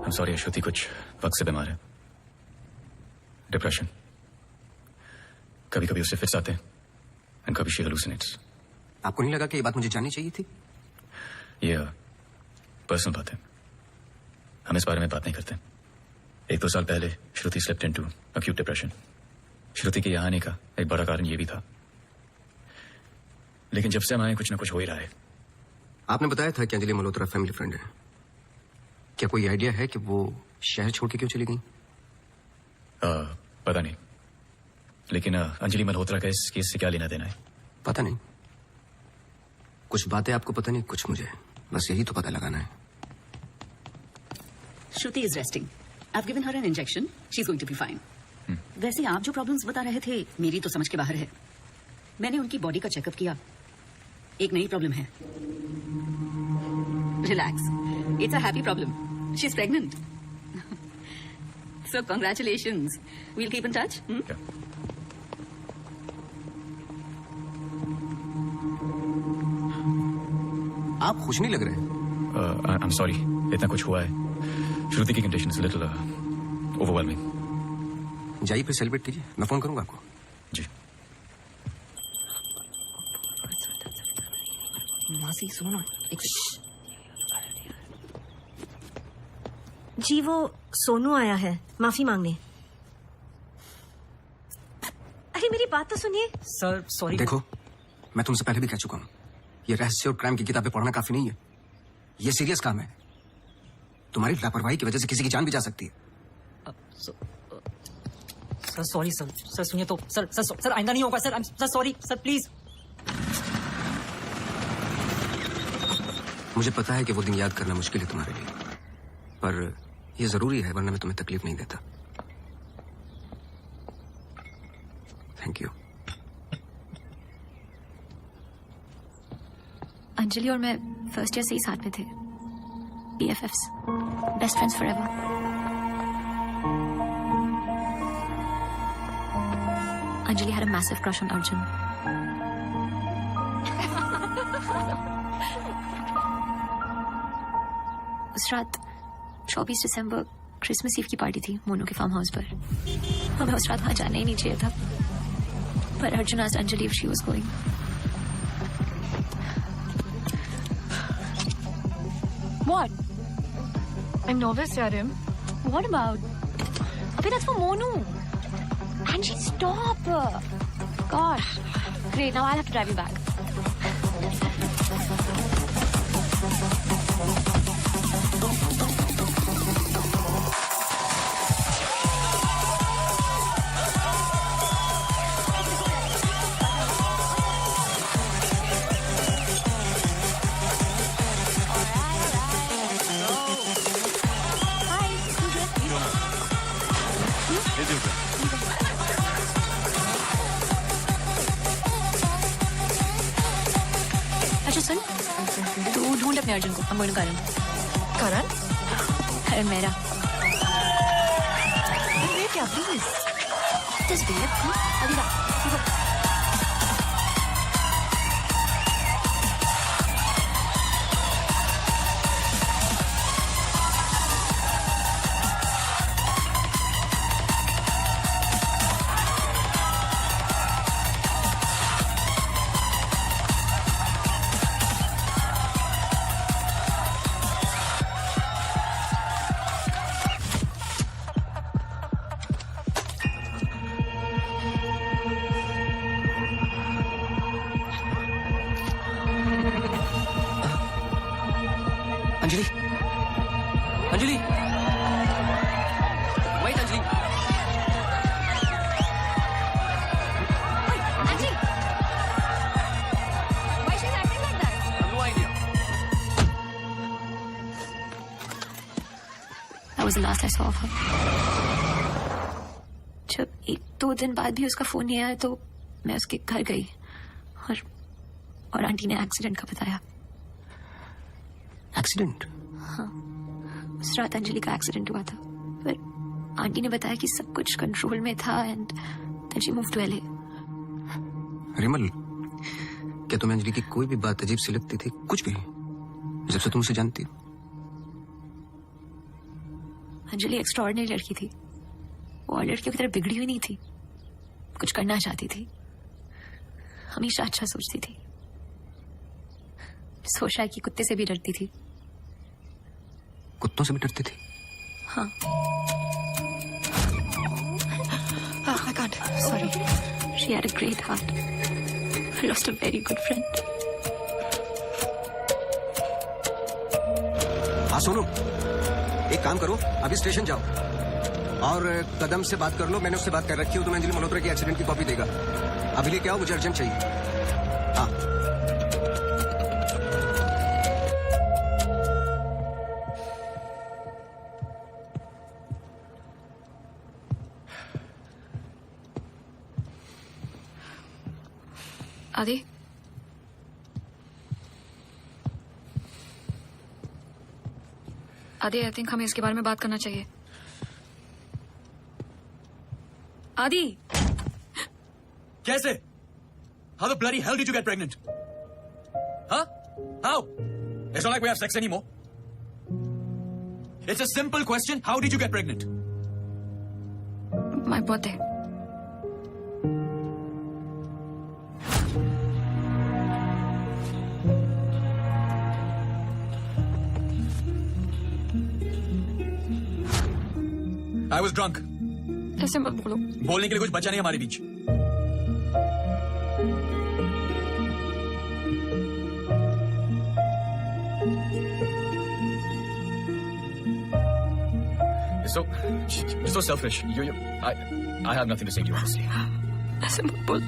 Speaker 9: I'm sorry, श्रुति कुछ वक्त से बीमार है, डिप्रेशन। कभी कभी उससे फिट्स आते हैं और कभी शी हेलुसिनेट्स।
Speaker 1: आपको नहीं लगा कि ये बात मुझे जाननी चाहिए थी?
Speaker 9: ये पर्सनल बात है, हम इस बारे में बात नहीं करते। 1-2 साल पहले श्रुति स्लिप्ड इनटू एक्यूट डिप्रेशन। श्रुति के यहाँ आने का एक बड़ा कारण ये भी था, लेकिन जब से हम आए कुछ ना कुछ हो ही रहा है।
Speaker 1: आपने बताया था कि अंजलि मल्होत्रा फैमिली फ्रेंड है। क्या कोई आइडिया है कि वो शहर छोड़ के क्यों चली गई?
Speaker 9: पता नहीं, लेकिन अंजलि मल्होत्रा का इस केस से क्या लेना देना है?
Speaker 1: पता नहीं। कुछ बातें आपको पता नहीं, कुछ मुझे। बस यही तो पता लगाना है।
Speaker 12: Shruti is resting. I've given her an injection. She's going to be fine. वैसे आप जो प्रॉब्लम्स बता रहे थे मेरी तो समझ के बाहर है। मैंने उनकी बॉडी का चेकअप किया, एक नई प्रॉब्लम है। Relax, it's a happy problem. She is pregnant. So congratulations. We'll keep in touch.
Speaker 1: आप खुश नहीं लग रहे।
Speaker 9: आई एम सॉरी, इतना कुछ हुआ है। श्रुति की कंडीशन इज लिटिल ओवरवेलमिंग।
Speaker 1: जाइए फिर सेलिब्रेट कीजिए, मैं फोन करूंगा आपको।
Speaker 9: जी।
Speaker 11: मासी सुनो ना,
Speaker 3: जी वो सोनू आया है माफी मांगने। अरे मेरी बात तो सुनिए।
Speaker 11: Sir sorry.
Speaker 1: देखो, मैं तुमसे पहले भी कह चुका हूं, ये रहस्य और क्राइम की किताबें पढ़ना काफी नहीं है। ये सीरियस काम है। तुम्हारी लापरवाही की वजह से किसी की जान भी जा सकती है।
Speaker 11: Sir sorry sir. सर सुनिए तो सर सर सर आइंदा नहीं होगा sir. Sir sorry sir please.
Speaker 1: मुझे पता है कि वो दिन याद करना मुश्किल है तुम्हारे लिए, पर ये जरूरी है, वरना मैं तुम्हें तकलीफ नहीं देता। Thank you.
Speaker 10: अंजलि और मैं फर्स्ट ईयर से ही साथ में थे, BFFs, best friends forever. Anjali had a massive crush on Arjun. उस रात 24 दिसंबर क्रिसमस ईव की पार्टी थी मोनू के फार्म हाउस पर। हमें उस रात वहां जाना ही नहीं चाहिए था, पर Arjun asked Anjali if she was going. What? I'm nervous, Yarim. What about? Abhi, that's for Monu. Angie, stop. Gosh. Great, now I'll have to drive you back. ढूंढ अपने अर्जुन को। I'm going to Karan.
Speaker 3: Karan?
Speaker 10: Karan मेरा।
Speaker 3: अरे क्या please?
Speaker 10: This babe, अभी ला।
Speaker 8: Anjali, Anjali, wait Anjali.
Speaker 10: Angie, why she's acting like that?
Speaker 8: No idea.
Speaker 10: That was the last I saw of her. जब 1-2 दिन बाद भी उसका फोन नहीं आया तो मैं उसके घर गई और आंटी ने एक्सीडेंट का बताया।
Speaker 1: एक्सीडेंट?
Speaker 10: हाँ, उस रात अंजलि का एक्सीडेंट हुआ था, पर आंटी ने बताया कि सब कुछ कंट्रोल में था and then she moved to LA।
Speaker 1: Rimal, क्या तुम्हें अंजलि की कोई भी बात अजीब सी लगती थी? कुछ भी, जब से तुम उसे जानती हो?
Speaker 10: अंजलि एक्स्ट्राऑर्डिनरी लड़की थी। वो और लड़कियों की तरह बिगड़ी हुई नहीं थी, कुछ करना चाहती थी, हमेशा अच्छा सोचती थी। सोचा है कि कुत्ते से भी डरती थी।
Speaker 1: कुत्तों से भी डरती थी?
Speaker 10: हाँ। I can't. Sorry. She had a great heart. I lost a very good friend.
Speaker 1: हाँ सोनू, एक काम करो, अभी स्टेशन जाओ और कदम से बात कर लो। मैंने उससे बात कर रखी है, तुम्हें अंजलि मल्होत्रा की एक्सीडेंट की कॉपी देगा। अभी लेके आओ, मुझे अर्जेंट चाहिए। हाँ।
Speaker 10: आदि, आदि, आई थिंक हमें इसके बारे में बात करना चाहिए। आदि,
Speaker 9: कैसे? How the bloody hell did you get pregnant? Huh? How? It's not like we have sex anymore. It's a simple question. How did you get pregnant?
Speaker 10: My birthday.
Speaker 9: I was drunk.
Speaker 10: ऐसे मत बोलो।
Speaker 9: बोलने के लिए कुछ बचा नहीं हमारे बीच। You're so selfish. I have nothing to say to you, honestly.
Speaker 10: ऐसे मत बोल।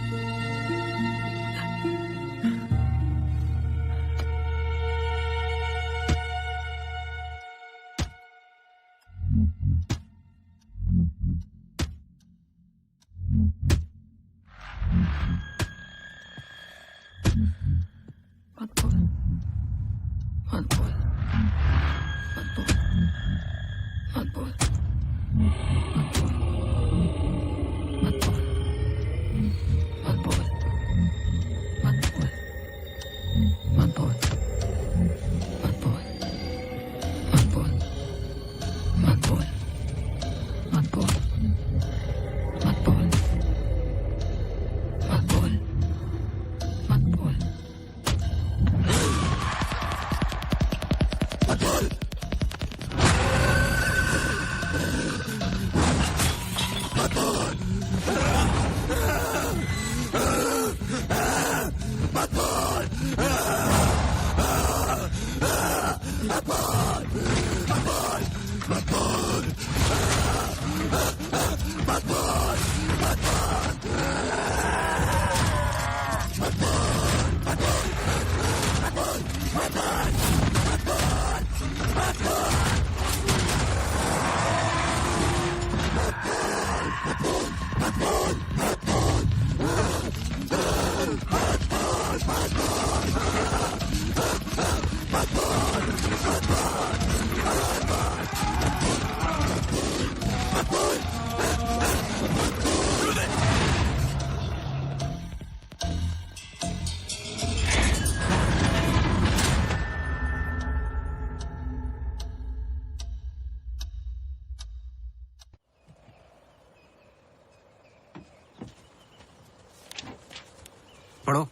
Speaker 1: पढ़ो।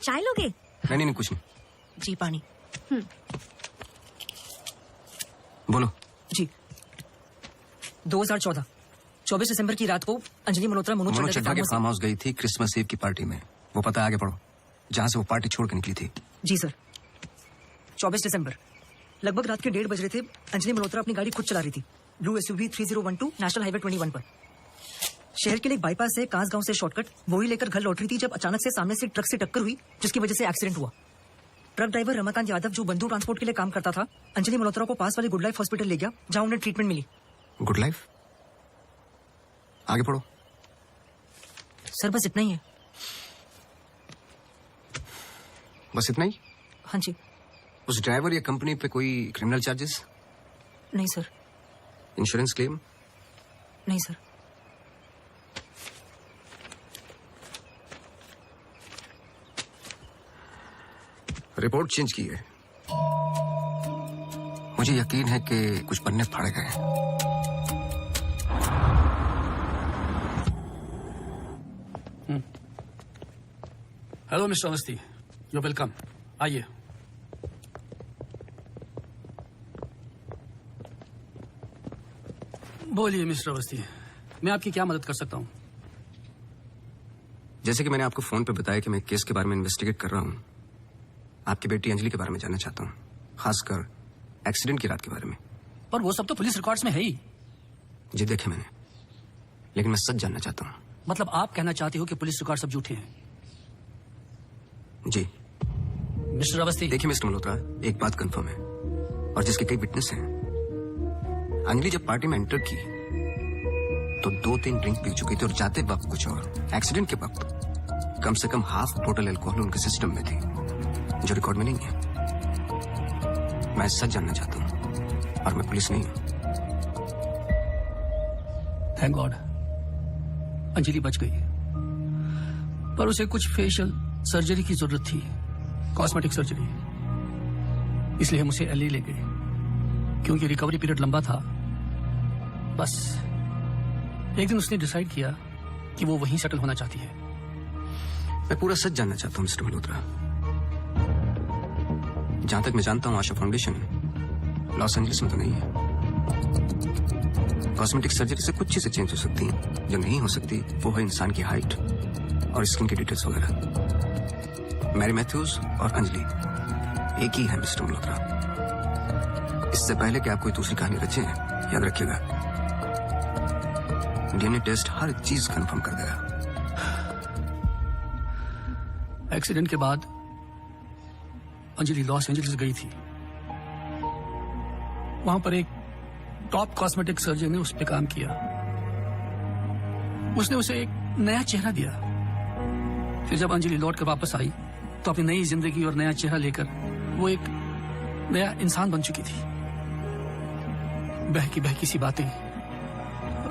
Speaker 3: चाय लोगे?
Speaker 1: नहीं, कुछ नहीं।
Speaker 11: जी पानी।
Speaker 1: बोलो।
Speaker 11: जी 2014 24 दिसंबर की रात को अंजलि मल्होत्रा मनोज
Speaker 1: चड्ढा के फार्म हाउस गई थी क्रिसमस ईव की पार्टी में। वो पता आगे पढ़ो, जहां से वो पार्टी छोड़ के निकली थी।
Speaker 11: जी सर। 24 दिसंबर लगभग रात के 1:30 बज रहे थे। अंजलि मल्होत्रा अपनी गाड़ी खुद चला रही थी, ब्लू SUV 3012 नेशनल हाईवे 21 पर। शहर के लिए बाईपास से कांस गांव से शॉर्टकट वही लेकर घर लौट रही थी जब अचानक से सामने से ट्रक से टक्कर हुई, जिसकी वजह से एक्सीडेंट हुआ। ट्रक ड्राइवर रमाकांत यादव, जो बंधु ट्रांसपोर्ट के लिए काम करता था, अंजलि मल्होत्रा को पास वाले गुड लाइफ हॉस्पिटल ले गया, जहां उन्हें ट्रीटमेंट मिली।
Speaker 1: Good life? आगे पढ़ो।
Speaker 11: सर बस इतना ही है।
Speaker 1: बस इतना ही?
Speaker 11: हाँ जी।
Speaker 1: उस ड्राइवर या कंपनी पे कोई क्रिमिनल चार्जेस?
Speaker 11: नहीं सर।
Speaker 1: Insurance claim?
Speaker 11: नहीं सर।
Speaker 1: रिपोर्ट चेंज की है। मुझे यकीन है कि कुछ पन्ने फाड़े गए हैं।
Speaker 17: Hello mister Awasthi, you welcome. आइए। बोलिए मिस्टर अवस्थी, मैं आपकी क्या मदद कर सकता हूँ?
Speaker 1: जैसे कि मैंने आपको फोन पे बताया कि मैं केस के बारे में इन्वेस्टिगेट कर रहा हूँ, आपकी बेटी अंजलि के बारे में जानना चाहता हूँ, खासकर एक्सीडेंट की रात के बारे में।
Speaker 17: पर वो सब तो पुलिस रिकॉर्ड्स में है ही।
Speaker 1: जी देखे मैंने, लेकिन मैं सच जानना चाहता हूँ।
Speaker 17: मतलब आप कहना चाहते हो कि पुलिस रिकॉर्ड सब झूठे हैं?
Speaker 1: जी
Speaker 17: मिस्टर अवस्थी।
Speaker 1: देखिए मिस्टर मल्होत्रा, एक बात कंफर्म है और जिसके कई विटनेस हैं। अंजलि जब पार्टी में एंटर की तो 2-3 ड्रिंक पी चुकी थी और जाते वक्त कुछ और। एक्सीडेंट के वक्त कम से कम हाफ टोटल अल्कोहल उनके सिस्टम में थी, जो रिकॉर्ड में नहीं है। मैं सच जानना चाहता हूँ और मैं पुलिस नहीं हूँ।
Speaker 17: थैंक गॉड अंजलि बच गई, पर उसे कुछ फेशियल सर्जरी की जरूरत थी, कॉस्मेटिक सर्जरी। इसलिए हम उसे एलए ले गए, क्योंकि रिकवरी पीरियड लंबा था। बस एक दिन उसने डिसाइड किया कि वो वहीं सेटल होना चाहती है।
Speaker 1: मैं पूरा सच जानना चाहता हूँ मिस्टर मल्होत्रा। जहां तक मैं जानता हूँ, आशा फाउंडेशन लॉस एंजलिस में तो नहीं है। कॉस्मेटिक सर्जरी से कुछ चीजें चेंज हो सकती हैं, जो नहीं हो सकती वो है इंसान की हाइट और स्किन की डिटेल्स वगैरह। मैरी मैथ्यूज और अंजलि एक ही है मिस्टर मल्होत्रा। इससे पहले कि आप कोई दूसरी कहानी रचें, याद रखिएगा डीएनए टेस्ट हर चीज कंफर्म कर देगा।
Speaker 17: एक्सीडेंट के बाद अंजलि लॉस एंजलिस गई थी। वहां पर एक टॉप कॉस्मेटिक सर्जन ने उस पर काम किया। उसने उसे एक नया चेहरा दिया। फिर जब अंजलि लौट कर वापस आई तो अपनी नई जिंदगी और नया चेहरा लेकर वो एक नया इंसान बन चुकी थी। बहकी बहकी सी बातें,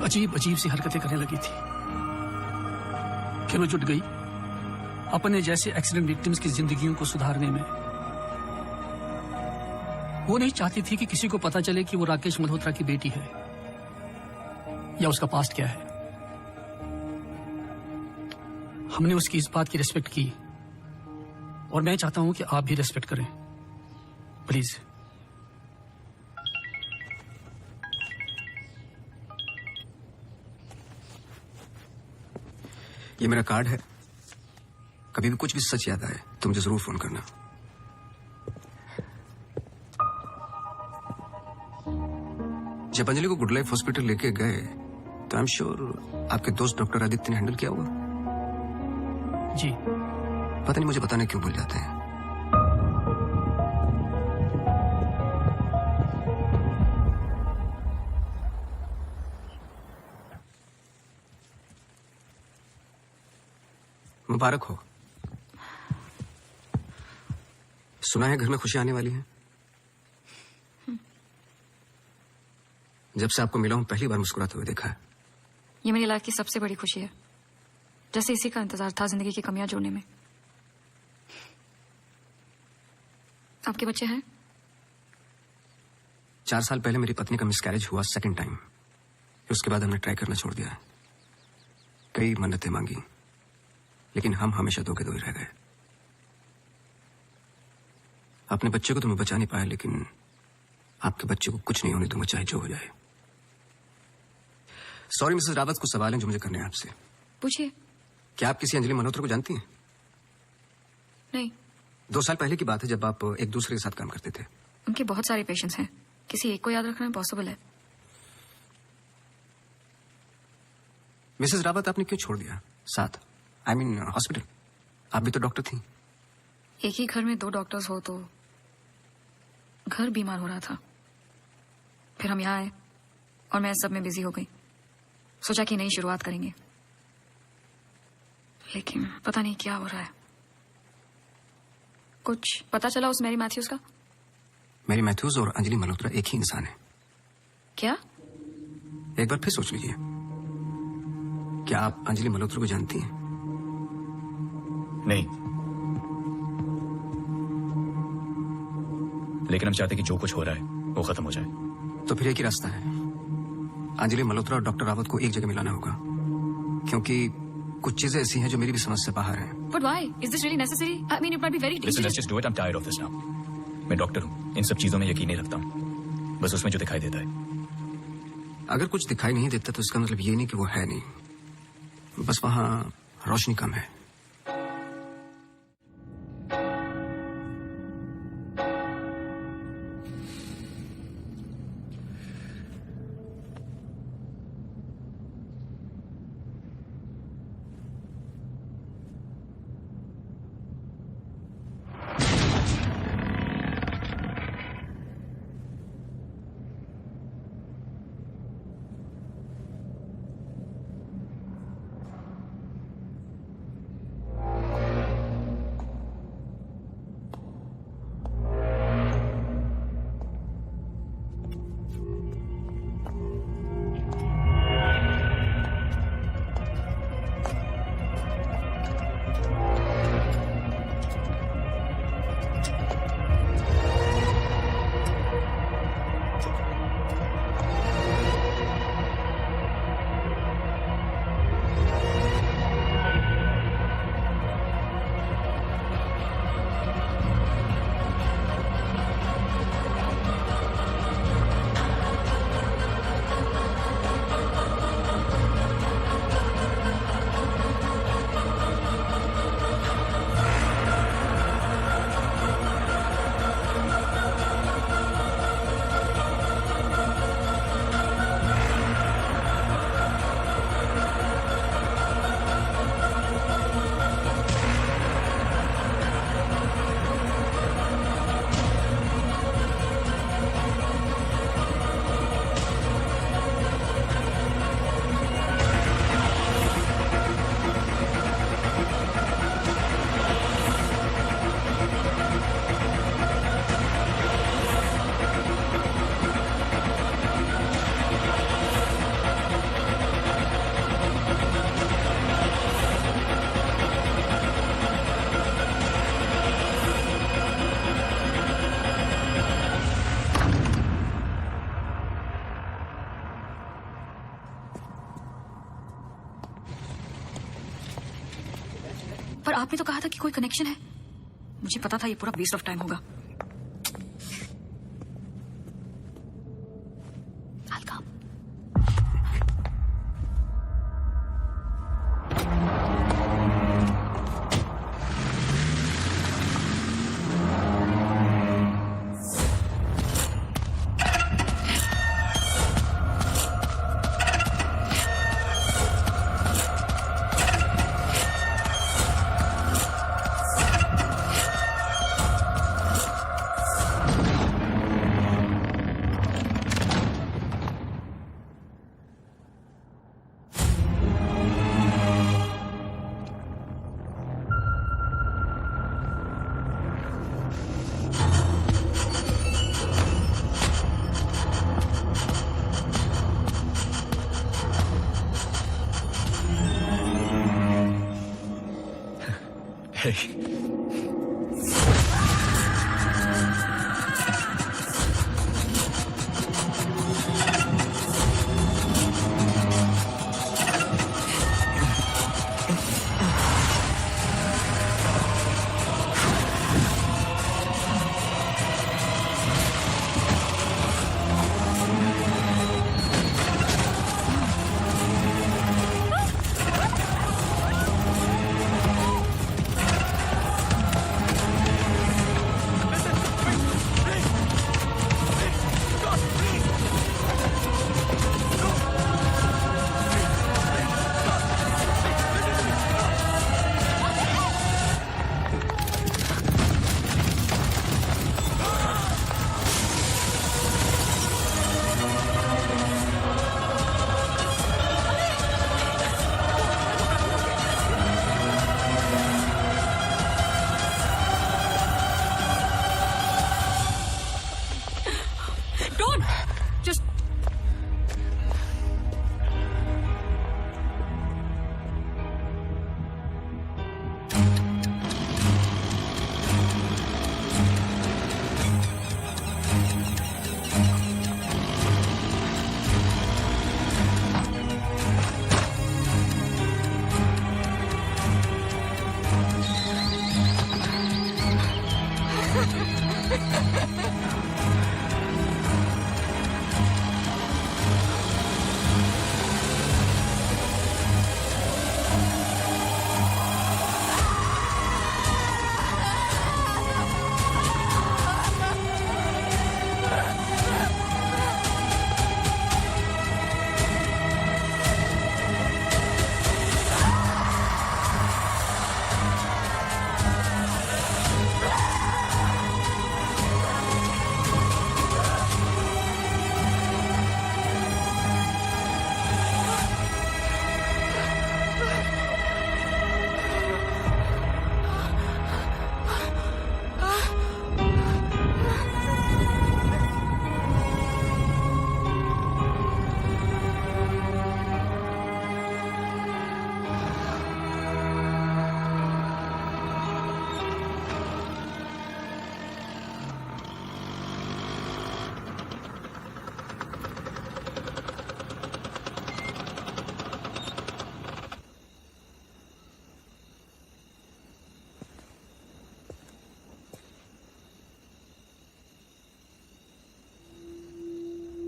Speaker 17: अजीब अजीब सी हरकतें करने लगी थी। फिर वो जुट गई अपने जैसे एक्सीडेंट विक्टिम्स की जिंदगियों को सुधारने में। वो नहीं चाहती थी कि किसी को पता चले कि वो राकेश मल्होत्रा की बेटी है या उसका पास्ट क्या है। हमने उसकी इस बात की रिस्पेक्ट की और मैं चाहता हूं कि आप भी रिस्पेक्ट करें, प्लीज।
Speaker 1: ये मेरा कार्ड है, कभी भी कुछ भी सच याद आए तो मुझे जरूर फोन करना। जब अंजलि को गुड लाइफ हॉस्पिटल लेके गए तो आई एम श्योर आपके दोस्त डॉक्टर आदित्य ने हैंडल किया होगा।
Speaker 17: जी।
Speaker 1: पता नहीं मुझे बताने क्यों भूल जाते हैं। मुबारक हो। सुना है घर में खुशी आने वाली है। जब से आपको मिला हूं पहली बार मुस्कुराते हुए देखा है।
Speaker 10: ये मेरी लाइफ की सबसे बड़ी खुशी है, जैसे इसी का इंतजार था जिंदगी की कमियां जोड़ने में। आपके बच्चे हैं?
Speaker 1: 4 साल पहले मेरी पत्नी का मिसकैरेज हुआ सेकंड टाइम। उसके बाद हमने ट्राई करना छोड़ दिया है। कई मन्नतें मांगी, लेकिन हम हमेशा धोखे धोए रह गए। अपने बच्चे को तो मैं बचा नहीं पाया, लेकिन आपके बच्चे को कुछ नहीं होने दूंगा, चाहे जो हो जाए। सॉरी मिसेस रावत, कुछ सवाल हैं जो मुझे करने हैं आपसे।
Speaker 10: पूछिए।
Speaker 1: क्या आप किसी अंजलि मल्होत्रा को जानती हैं?
Speaker 10: नहीं।
Speaker 1: 2 साल पहले की बात है, जब आप एक दूसरे के साथ काम करते थे।
Speaker 10: उनके बहुत सारे पेशेंट्स हैं, किसी एक को याद रखना इम्पॉसिबल है।
Speaker 1: मिसेस रावत, आपने क्यों छोड़ दिया साथ? I mean hospital. आप भी तो डॉक्टर थी।
Speaker 10: एक ही घर में 2 डॉक्टर्स हो तो घर बीमार हो रहा था। फिर हम यहाँ आए और मैं सब में बिजी हो गई। सोचा कि नई शुरुआत करेंगे, लेकिन पता नहीं क्या हो रहा है। कुछ पता चला उस मैरी मैथ्यूज का?
Speaker 1: मैरी मैथ्यूज और अंजलि मल्होत्रा एक ही इंसान है।
Speaker 10: क्या?
Speaker 1: एक बार फिर सोच लीजिए। क्या आप अंजलि मल्होत्रा को जानती हैं?
Speaker 9: नहीं, लेकिन हम चाहते हैं कि जो कुछ हो रहा है वो खत्म हो जाए।
Speaker 1: तो फिर एक ही रास्ता है। अंजलि मल्होत्रा और डॉक्टर रावत को एक जगह मिलाना होगा, क्योंकि कुछ चीजें ऐसी हैं जो मेरी भी समझ से बाहर हैं।
Speaker 10: But why? Is this really necessary? I mean, it might be very
Speaker 9: Listen, let's
Speaker 10: dangerous.
Speaker 9: just do it. I'm tired of this now. मैं डॉक्टर हूँ, इन सब चीजों में यकीन नहीं रखता हूँ, बस उसमें जो दिखाई देता है।
Speaker 1: अगर कुछ दिखाई नहीं देता तो इसका मतलब ये नहीं कि वो है नहीं, बस वहां रोशनी कम है।
Speaker 10: पर आपने तो कहा था कि कोई कनेक्शन है। मुझे पता था ये पूरा वेस्ट ऑफ टाइम होगा।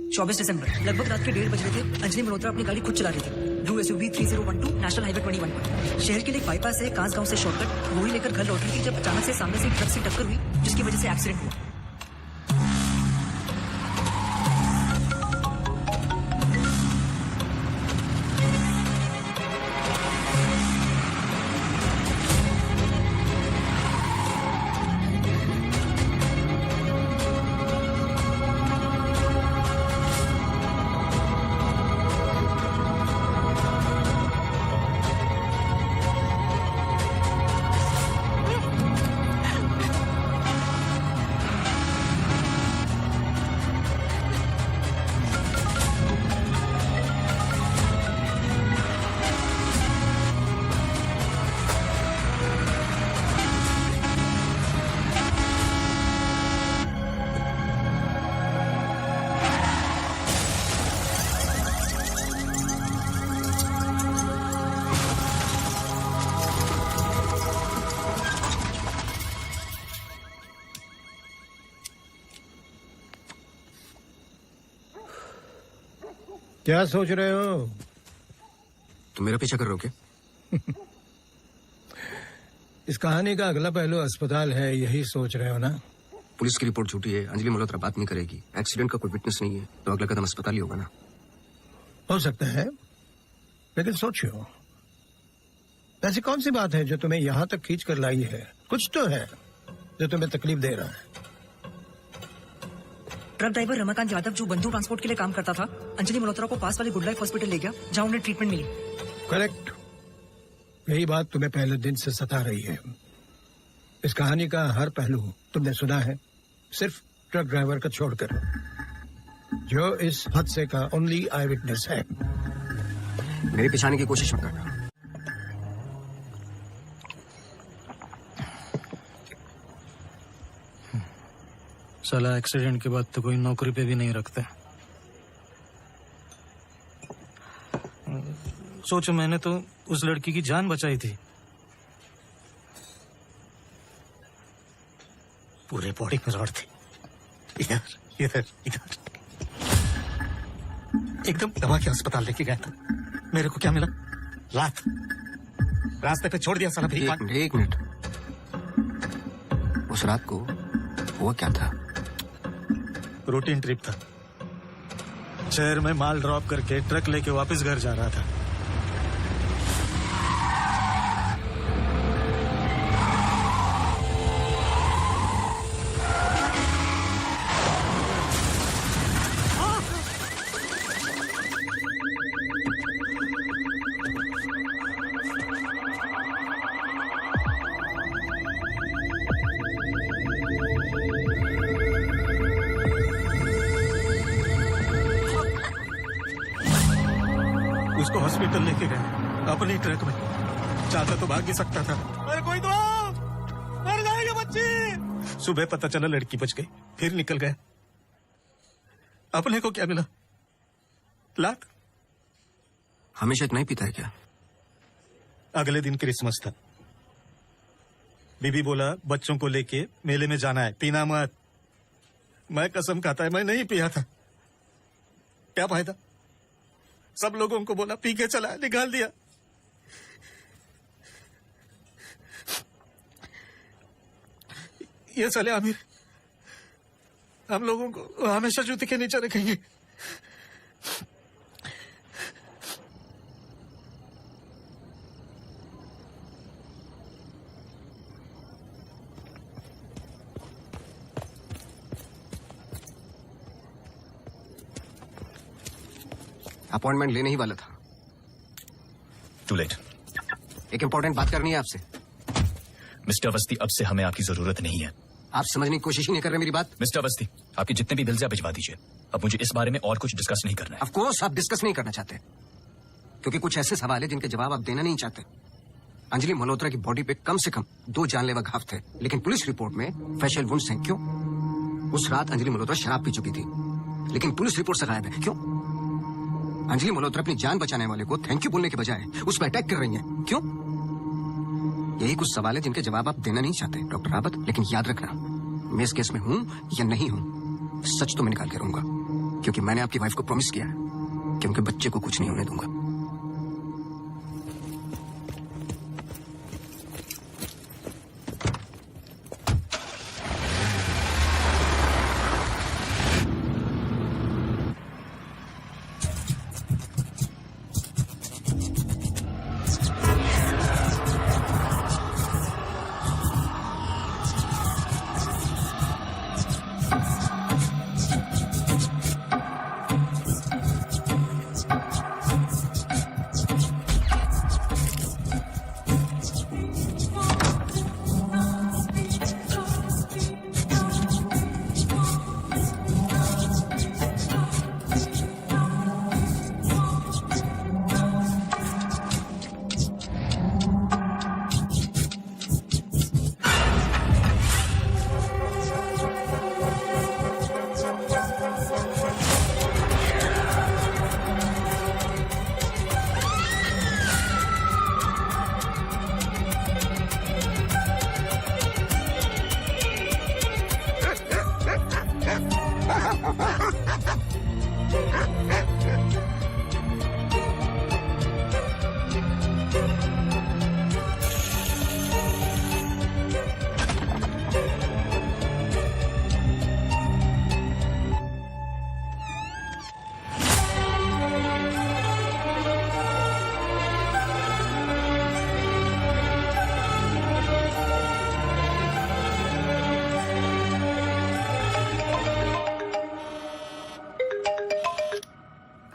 Speaker 11: 24 दिसंबर लगभग रात के 1:30 बज रहे थे। अंजलि मल्होत्रा अपनी गाड़ी खुद चला रही थी। ब्लू SUV 3012 नेशनल हाईवे 21 पर। शहर के लिए एक बाईपास है कांस गांव से शॉर्टकट वही लेकर घर लौट रही थी जब अचानक से सामने से ट्रक से टक्कर हुई जिसकी वजह से एक्सीडेंट हुआ।
Speaker 5: क्या सोच रहे हो?
Speaker 1: तुम मेरा पीछा कर रहे हो क्या?
Speaker 5: इस कहानी का अगला पहलू अस्पताल है, यही सोच रहे हो ना?
Speaker 1: पुलिस की रिपोर्ट झूठी है, अंजलि मल्होत्रा बात नहीं करेगी, एक्सीडेंट का कोई विटनेस नहीं है, तो अगला कदम अस्पताल ही होगा ना।
Speaker 5: हो सकता है, लेकिन सोचो ऐसी कौन सी बात है जो तुम्हें यहां तक खींच कर लाई है? कुछ तो है जो तुम्हें तकलीफ दे रहा है।
Speaker 11: ट्रक ड्राइवर रमाकांत यादव जो बंधु ट्रांसपोर्ट के लिए काम करता था अंजलि मल्होत्रा को पास वाले गुड लाइफ हॉस्पिटल ले गया जहां उन्हें ट्रीटमेंट मिली।
Speaker 5: करेक्ट, यही बात तुम्हें पहले दिन से सता रही है। इस कहानी का हर पहलू तुमने सुना है, सिर्फ ट्रक ड्राइवर का छोड़कर, जो इस हादसे का ओनली आई विटनेस है।
Speaker 1: मेरे पिछाने की कोशिश मत करना।
Speaker 17: साला एक्सीडेंट के बाद तो कोई नौकरी पे भी नहीं रखते। सोचो मैंने तो उस लड़की की जान बचाई थी। पूरे बॉडी में रॉड थी, इधर इधर इधर। एकदम दबा के अस्पताल लेके गया था। मेरे को क्या मिला? लात। रास्ते पे छोड़ दिया साला भीख।
Speaker 1: एक मिनट, उस रात को हुआ क्या था?
Speaker 17: रूटीन ट्रिप था। शहर में माल ड्रॉप करके ट्रक लेके वापस घर जा रहा था। उसको हॉस्पिटल लेके गए अपनी ट्रक में। चाहता तो भाग ही सकता था। अरे कोई तो मर जाएगी बच्ची। सुबह पता चला लड़की बच गई, फिर निकल गए। अपने को क्या मिला? लात।
Speaker 1: हमेशा इतना ही पीता है क्या?
Speaker 17: अगले दिन क्रिसमस था। बीबी बोला बच्चों को लेके मेले में जाना है, पीना मत। मैं कसम खाता है मैं नहीं पिया था। क्या फायदा? सब लोगों को बोला पी के चला, निकाल दिया। ये साले आमिर हम लोगों को हमेशा जूते के नीचे रखेंगे।
Speaker 1: अपॉइंटमेंट लेने ही वाला था।
Speaker 14: To late.
Speaker 1: एक इंपॉर्टेंट बात करनी है आपसे।
Speaker 14: मिस्टर अवस्थी, अब से हमें आपकी जरूरत नहीं है।
Speaker 1: आप समझने की कोशिश ही नहीं कर रहे मेरी बात।
Speaker 14: मिस्टर अवस्थी, आपके जितने भी बिल्स आप भिजवा दीजिए। अब मुझे इस बारे में और कुछ डिस्कस नहीं करना है।
Speaker 1: ऑफ कोर्स आप डिस्कस नहीं करना चाहते, क्योंकि कुछ ऐसे सवाल है जिनके जवाब आप देना नहीं चाहते। अंजलि मल्होत्रा की बॉडी पे कम से कम 2 जानलेवा घाव थे, लेकिन पुलिस रिपोर्ट में फेशियल वुंड्स हैं। क्यों? उस रात अंजलि मल्होत्रा शराब पी चुकी थी, लेकिन पुलिस रिपोर्ट से गायब है। क्यों? अंजलि मल्होत्रा अपनी जान बचाने वाले को थैंक यू बोलने के बजाय उस पर अटैक कर रही हैं। क्यों? यही कुछ सवाल है जिनके जवाब आप देना नहीं चाहते डॉक्टर रावत। लेकिन याद रखना, मैं इस केस में हूं या नहीं हूं, सच तो मैं निकाल के रहूंगा। क्योंकि मैंने आपकी वाइफ को प्रॉमिस किया है कि उनके बच्चे को कुछ नहीं होने दूंगा।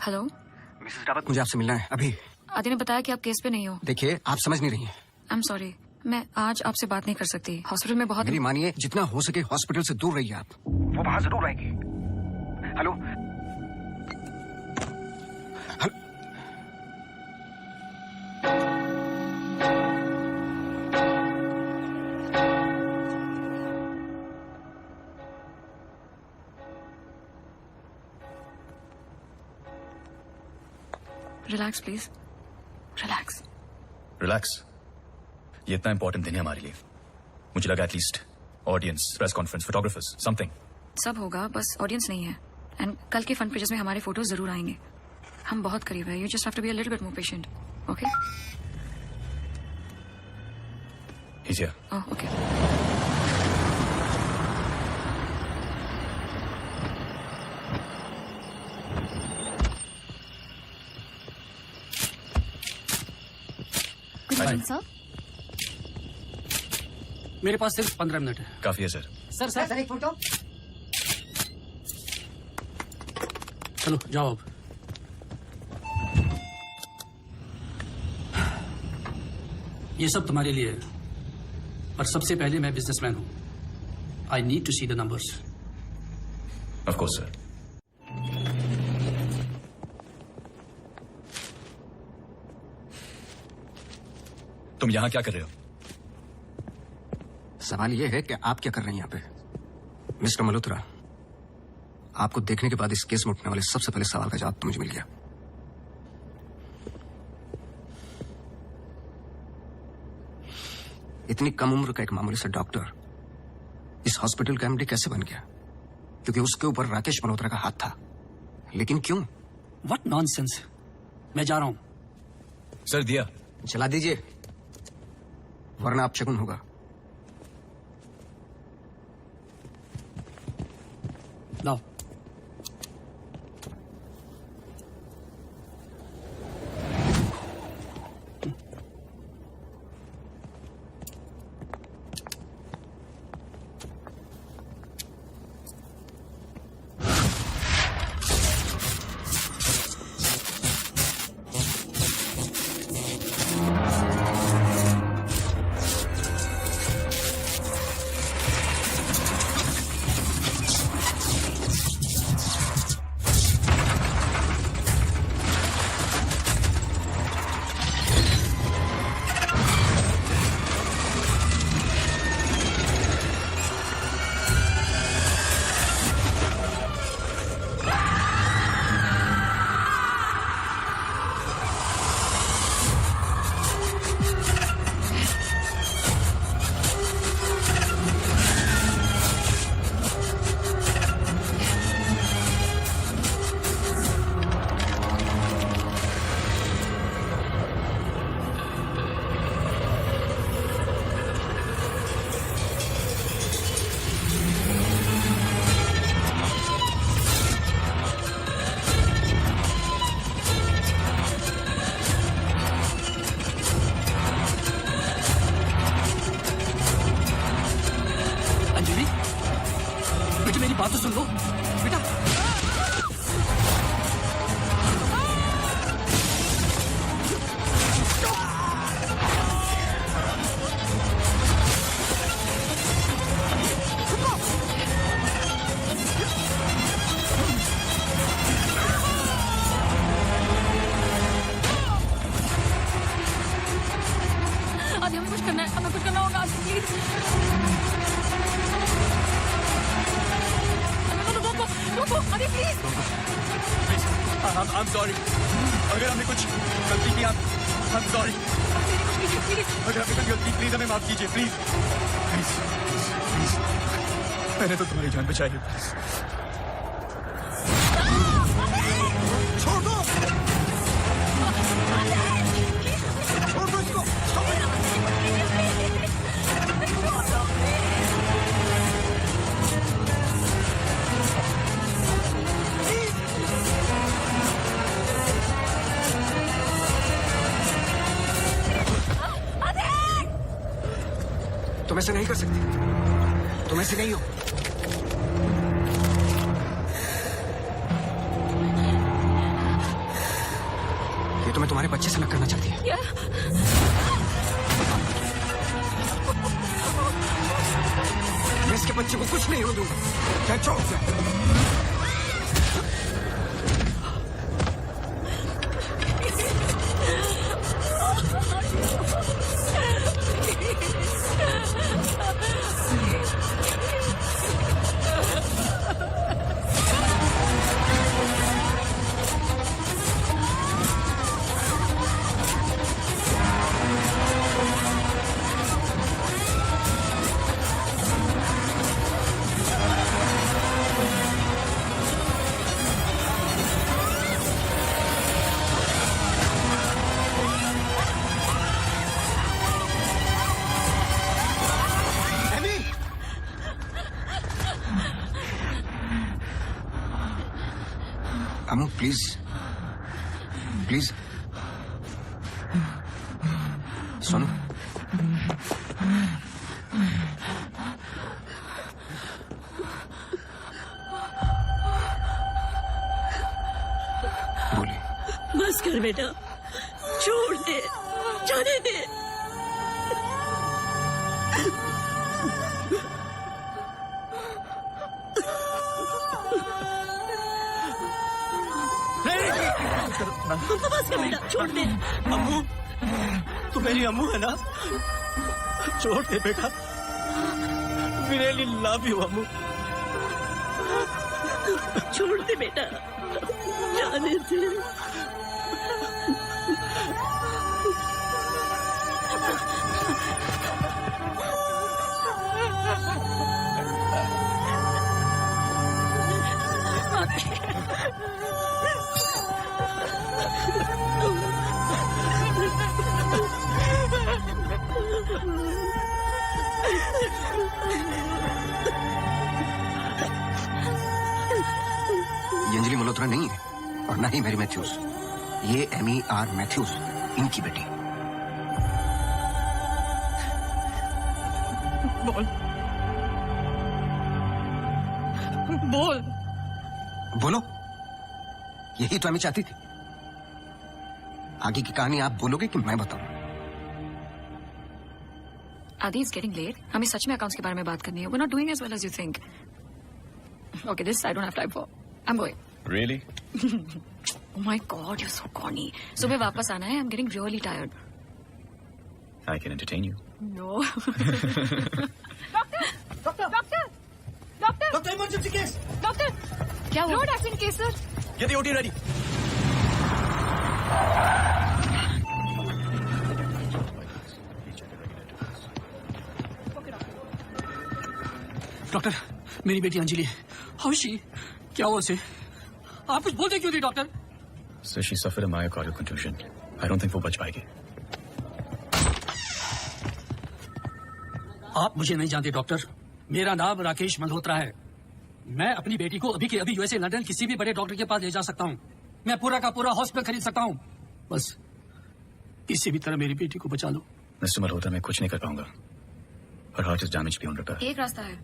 Speaker 10: हेलो
Speaker 1: मिसेस रावत, मुझे आपसे मिलना है अभी।
Speaker 10: आदि ने बताया कि आप केस पे नहीं हो।
Speaker 1: देखिए, आप समझ नहीं रही हैं।
Speaker 10: आई एम सॉरी, मैं आज आपसे बात नहीं कर सकती। हॉस्पिटल में बहुत
Speaker 1: मेरी मानिए, जितना हो सके हॉस्पिटल से दूर रहिए आप। वो वहां जरूर आएगी। Hello,
Speaker 10: relax please, relax.
Speaker 9: Relax? ये इतना इंपॉर्टेंट दिन है हमारे लिए। मुझे लगा at least audience, press conference, photographers, something.
Speaker 10: सब होगा, बस ऑडियंस नहीं है। एंड कल के फन पेजेस में हमारे फोटोज जरूर आएंगे। हम बहुत करीब है। You just have to be a little bit more patient, okay?
Speaker 9: Oh,
Speaker 10: okay.
Speaker 7: Sir, मेरे पास सिर्फ 15 मिनट है।
Speaker 9: काफी है सर।
Speaker 7: सर एक फोटो। चलो जाओ अब। ये सब तुम्हारे लिए है, पर सबसे पहले मैं बिजनेसमैन हूं। I need to see the numbers.
Speaker 9: Of course sir. तुम यहां क्या कर रहे हो?
Speaker 1: सवाल यह है कि आप क्या कर रहे हैं यहाँ पे? मिस्टर मल्होत्रा, आपको देखने के बाद इस केस में उठने वाले सबसे पहले सवाल का जवाब तो मुझे मिल गया। इतनी कम उम्र का एक मामूली सा डॉक्टर इस हॉस्पिटल का एमडी कैसे बन गया? क्योंकि उसके ऊपर राकेश मल्होत्रा का हाथ था। लेकिन क्यों?
Speaker 7: What nonsense. मैं जा रहा हूं।
Speaker 9: सर दिया
Speaker 1: जला दीजिए, वरना आप शगुन होगा।
Speaker 7: लाओ।
Speaker 10: आदि हमें कुछ करना है, हमें कुछ करना होगा आदि प्लीज। रोको रोको आदि प्लीज।
Speaker 9: I'm sorry. अगर हमने कुछ गलती की I'm sorry. अगर हमने कुछ गलती प्लीज हमें माफ कीजिए प्लीज प्लीज प्लीज। मैंने तो तुम्हारी जान बचाई है। छोड़ दो इसको।
Speaker 1: तुम ऐसे नहीं कर सकते, तुम ऐसे नहीं हो। ये तो मैं तुम्हारे बच्चे से अलग करना चाहती है। मैं इसके बच्चे को कुछ नहीं हो दूंगा। क्या चौक है? अमू प्लीज प्लीज सुनो। बोलिए।
Speaker 12: बस कर बेटा, छोड़ दे, जाने दे। बस कर बेटा, छोड़ दे।
Speaker 6: अम्मू, तू मेरी अम्मू है ना? छोड़ दे बेटा। We really love you, अम्मू।
Speaker 12: छोड़ दे बेटा, जाने दे।
Speaker 1: ये अंजलि मल्होत्रा नहीं है और ना ही मैरी मैथ्यूज। ये एमी आर मैथ्यूज, इनकी बेटी।
Speaker 10: बोल बोल
Speaker 1: बोलो, यही तो एमी चाहती थी। आगे की कहानी आप बोलोगे कि मैं बताऊं?
Speaker 10: आदि इज गेटिंग लेट, हमें सच में अकाउंट्स के बारे में बात करनी है। We are not doing as well as you think. Okay, this I don't have time for. I am going.
Speaker 9: Really?
Speaker 10: Oh my God, you're so corny. सुबह वापस आना है. I'm getting really tired.
Speaker 9: I can entertain you.
Speaker 10: No.
Speaker 6: Doctor emergency case.
Speaker 10: Doctor क्या हुआ? Road accident case sir.
Speaker 6: Get the OT ready.
Speaker 17: Doctor, मेरी बेटी Anjali, how is she? क्या हुआ उसे? आप कुछ बोलते क्यों नहीं doctor?
Speaker 9: So she suffered a myocardial contusion. I don't think वो बच पाएगी।
Speaker 17: आप मुझे नहीं जानते डॉक्टर, मेरा नाम राकेश मल्होत्रा है। मैं अपनी बेटी को अभी के अभी यूएसए लंदन किसी भी बड़े डॉक्टर के पास ले जा सकता हूँ। मैं पूरा का पूरा हॉस्पिटल खरीद सकता हूँ। बस किसी भी तरह मेरी बेटी को बचा लो।
Speaker 9: मिस्टर मल्होत्रा, मैं कुछ नहीं कर पाऊंगा। Her heart is damaged beyond repair.
Speaker 10: एक रास्ता है।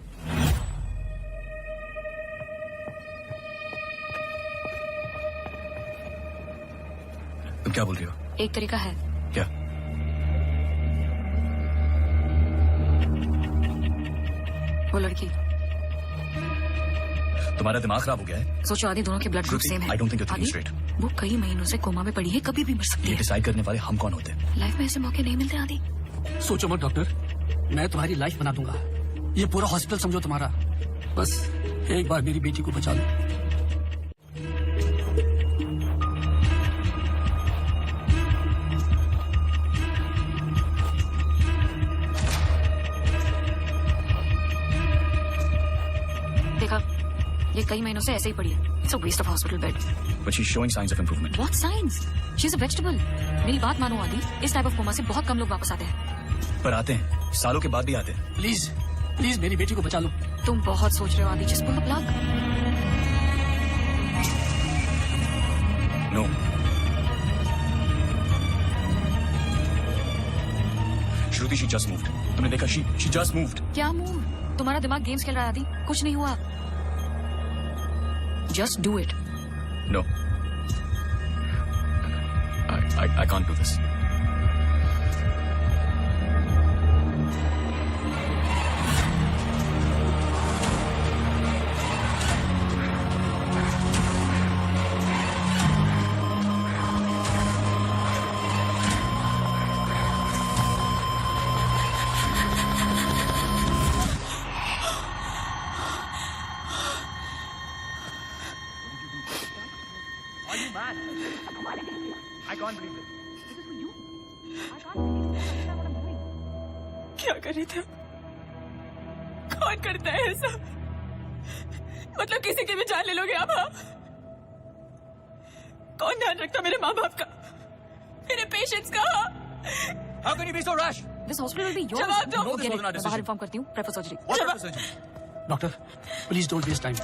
Speaker 9: तुम क्या बोल रही हो?
Speaker 10: एक तरीका है।
Speaker 9: क्या?
Speaker 10: वो लड़की,
Speaker 9: तुम्हारा दिमाग खराब हो गया है?
Speaker 10: सोचो आदि दोनों के ब्लड ग्रुप सेम है।
Speaker 9: I don't think you're thinking
Speaker 10: आदि,
Speaker 9: straight.
Speaker 10: वो कई महीनों से कोमा में पड़ी है, कभी भी मर सकती
Speaker 9: ये
Speaker 10: है।
Speaker 9: डिसाइड करने वाले हम कौन होते हैं?
Speaker 10: लाइफ में ऐसे मौके नहीं मिलते आदि।
Speaker 17: सोचो मत डॉक्टर, मैं तुम्हारी लाइफ बना दूंगा। ये पूरा हॉस्पिटल समझो तुम्हारा। बस एक बार मेरी बेटी को बचा लो।
Speaker 10: देखा, ये कई महीनों से ऐसे ही पड़ी है। It's a waste of hospital bed.
Speaker 9: But she's showing signs of improvement.
Speaker 10: What signs? She's a vegetable. मेरी बात मानो आदि, इस टाइप ऑफ कोमा से बहुत कम लोग वापस आते हैं।
Speaker 9: पर आते हैं, सालों के बाद भी आते हैं।
Speaker 17: प्लीज प्लीज मेरी बेटी को बचा लो।
Speaker 10: तुम बहुत सोच रहे हो Aadi, just pull the plug.
Speaker 9: No. Shruti, she just moved. तुमने देखा? She just moved.
Speaker 10: क्या मूव? तुम्हारा दिमाग गेम्स खेल रहा है आदि, कुछ नहीं हुआ। Just do it.
Speaker 9: No. I can't do this.
Speaker 4: Are you mad? I can't believe this.
Speaker 10: This is for you. I can't believe what I'm doing.
Speaker 3: क्या कर रहे थे? कौन करता है ऐसा? मतलब किसी की भी जान ले लोगे आप? हाँ? कौन ध्यान रखता मेरे माँ बाप का, मेरे पेशेंट्स का?
Speaker 9: How can you be so rash?
Speaker 10: This hospital will be yours.
Speaker 3: जवाब दो।
Speaker 9: No, this wasn't our
Speaker 10: मैं बाहर
Speaker 9: decision.
Speaker 10: इन्फॉर्म करती हूँ। Prefer surgery.
Speaker 9: What type of surgery?
Speaker 17: Doctor please don't waste time.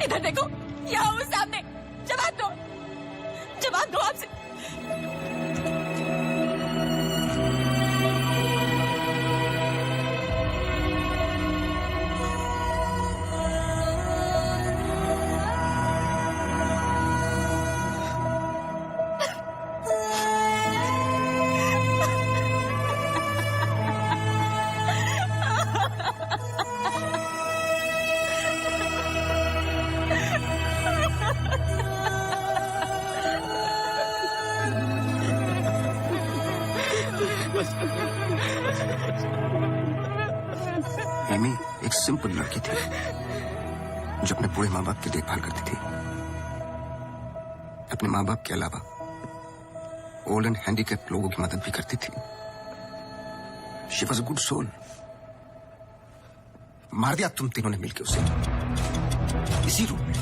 Speaker 3: इधर देखो, यहाँ वो सामने। जवाब दो आपसे।
Speaker 1: एमी एक सिंपल लड़की थी जो अपने पूरे माँ बाप की देखभाल करती थी। अपने माँ बाप के अलावा ओल्ड एंड हैंडीकैप लोगों की मदद भी करती थी। She was a good soul. मार दिया तुम तीनों ने मिलकर उसे इसी रूम में।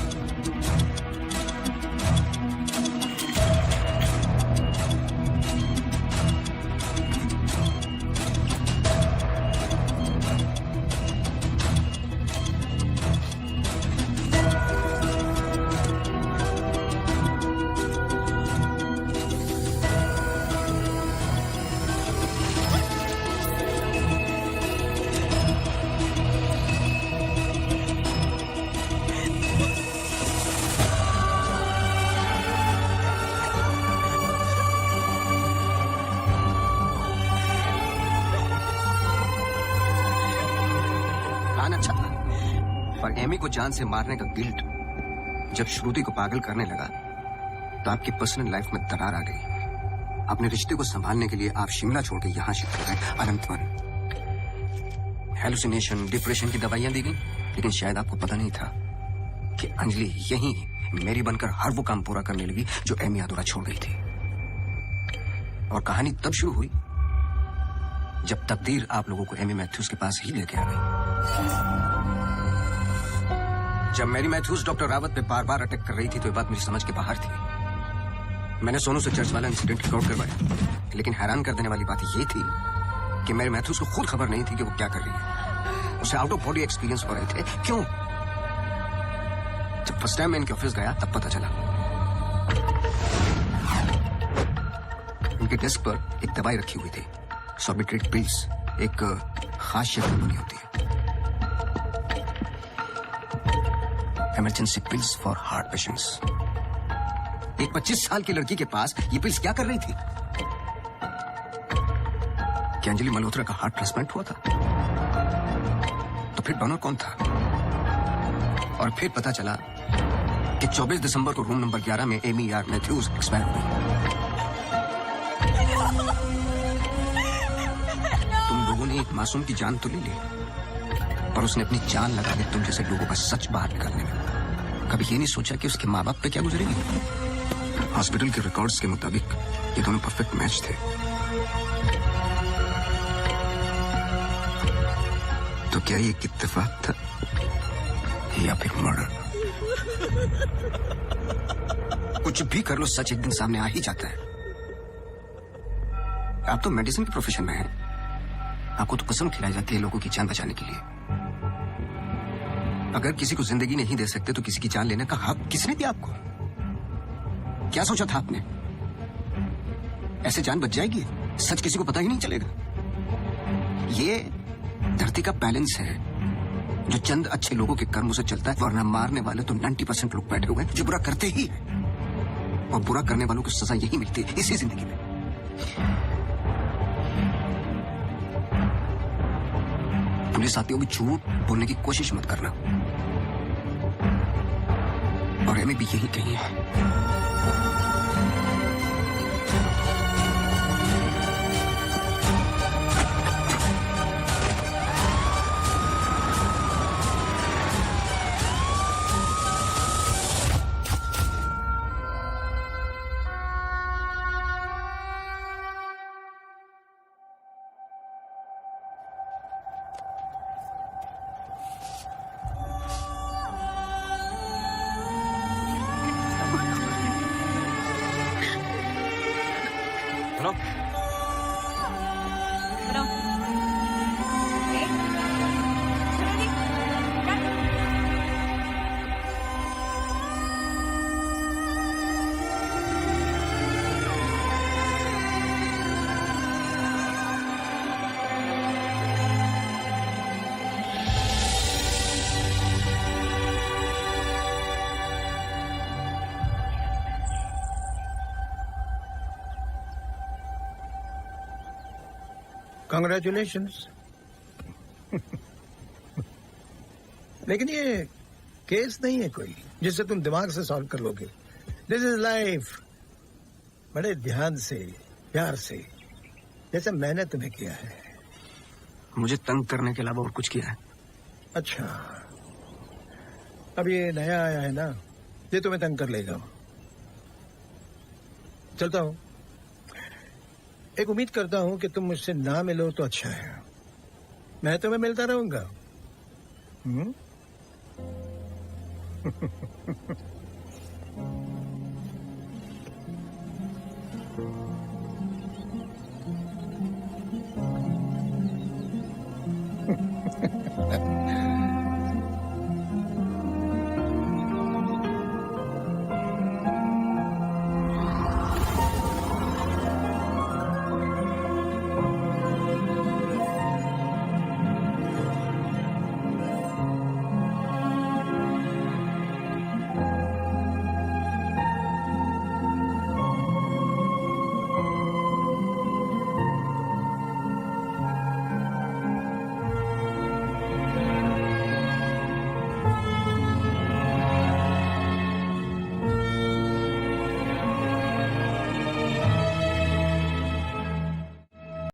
Speaker 1: अच्छा था, पर एमी को जान से मारने का गिल्ट जब श्रुति को पागल करने लगा तो आपकी पर्सनल लाइफ में दरार आ गई। अपने रिश्ते को संभालने के लिए आप शिमला छोड़ के यहाँ शिफ्ट हो गए अनंतवन। हेलुसिनेशन, डिप्रेशन की दवाइयां दी गई, लेकिन शायद आपको पता नहीं था कि अंजलि यही मेरी बनकर हर वो काम पूरा करने लगी जो एमी अधूरा छोड़ गई थी। और कहानी तब शुरू हुई जब तकदीर आप लोगों को एमी मैथ्यूज के पास ही लेके आ गई। जब मेरी मैथ्यूज डॉक्टर रावत पे बार बार अटैक कर रही थी तो ये बात मेरी समझ के बाहर थी। मैंने सोनू से चर्च वाला इंसिडेंट रिकॉर्ड करवाया, लेकिन हैरान कर देने वाली बात ये थी कि मेरी मैथ्यूज को खुद खबर नहीं थी कि वो क्या कर रही है। उसे आउट ऑफ बॉडी एक्सपीरियंस हो रहे थे। क्यों? जब फर्स्ट टाइम मैं इनके ऑफिस गया तब पता चला। इनके डेस्क पर एक दवाई रखी हुई थी, सॉर्बिट्रेट पिल्स, एक खास शक्ल बनी होती है, emergency pills for heart patients. एक 25 साल की लड़की के पास ये पिल्स क्या कर रही थी? क्या अंजलि मल्होत्रा का हार्ट ट्रांसप्लांट हुआ था? तो फिर डोनर कौन था? और फिर पता चला कि 24 दिसंबर को रूम नंबर 11 में एमी आर मैथ्यूज एक्सपायर हो गई। तुम लोगों ने एक मासूम की जान तो ले ली, पर उसने अपनी जान लगा दी तुम जैसे लोगों का सच बाहर निकालने में। कभी ये नहीं सोचा कि उसके माँ बाप पे क्या गुजरेगी? हॉस्पिटल के रिकॉर्ड्स के मुताबिक ये दोनों परफेक्ट मैच थे। तो क्या ये एक इत्तेफाक था या फिर मर्डर? कुछ भी कर लो, सच एक दिन सामने आ ही जाता है। आप तो मेडिसिन के प्रोफेशन में हैं। आपको तो कसम खिलाई जाती है लोगों की जान बचाने के लिए। अगर किसी को जिंदगी नहीं दे सकते तो किसी की जान लेने का हक किसने दिया आपको? क्या सोचा था आपने? ऐसे जान बच जाएगी? सच किसी को पता ही नहीं चलेगा। ये धरती का बैलेंस है जो चंद अच्छे लोगों के कर्मों से चलता है, वरना मारने वाले तो 90% लोग बैठे हुए हैं जो बुरा करते ही हैं, और बुरा करने वालों को सजा यही मिलती है इसी जिंदगी में। पुलिस आती होगी, झूठ बोलने की कोशिश मत करना। और एमी भी यही कही है।
Speaker 9: Hello,
Speaker 5: Congratulations. लेकिन ये केस नहीं है कोई जिसे तुम दिमाग से सॉल्व कर लोगे। This is life. बड़े ध्यान से, प्यार से, जैसे मैंने तुम्हें किया है।
Speaker 1: मुझे तंग करने के अलावा और कुछ किया है?
Speaker 5: अच्छा, अब ये नया आया है ना, ये तुम्हें तंग कर लेगा। चलता हूं। एक उम्मीद करता हूं कि तुम मुझसे ना मिलो तो अच्छा है। मैं तुम्हें मिलता रहूंगा।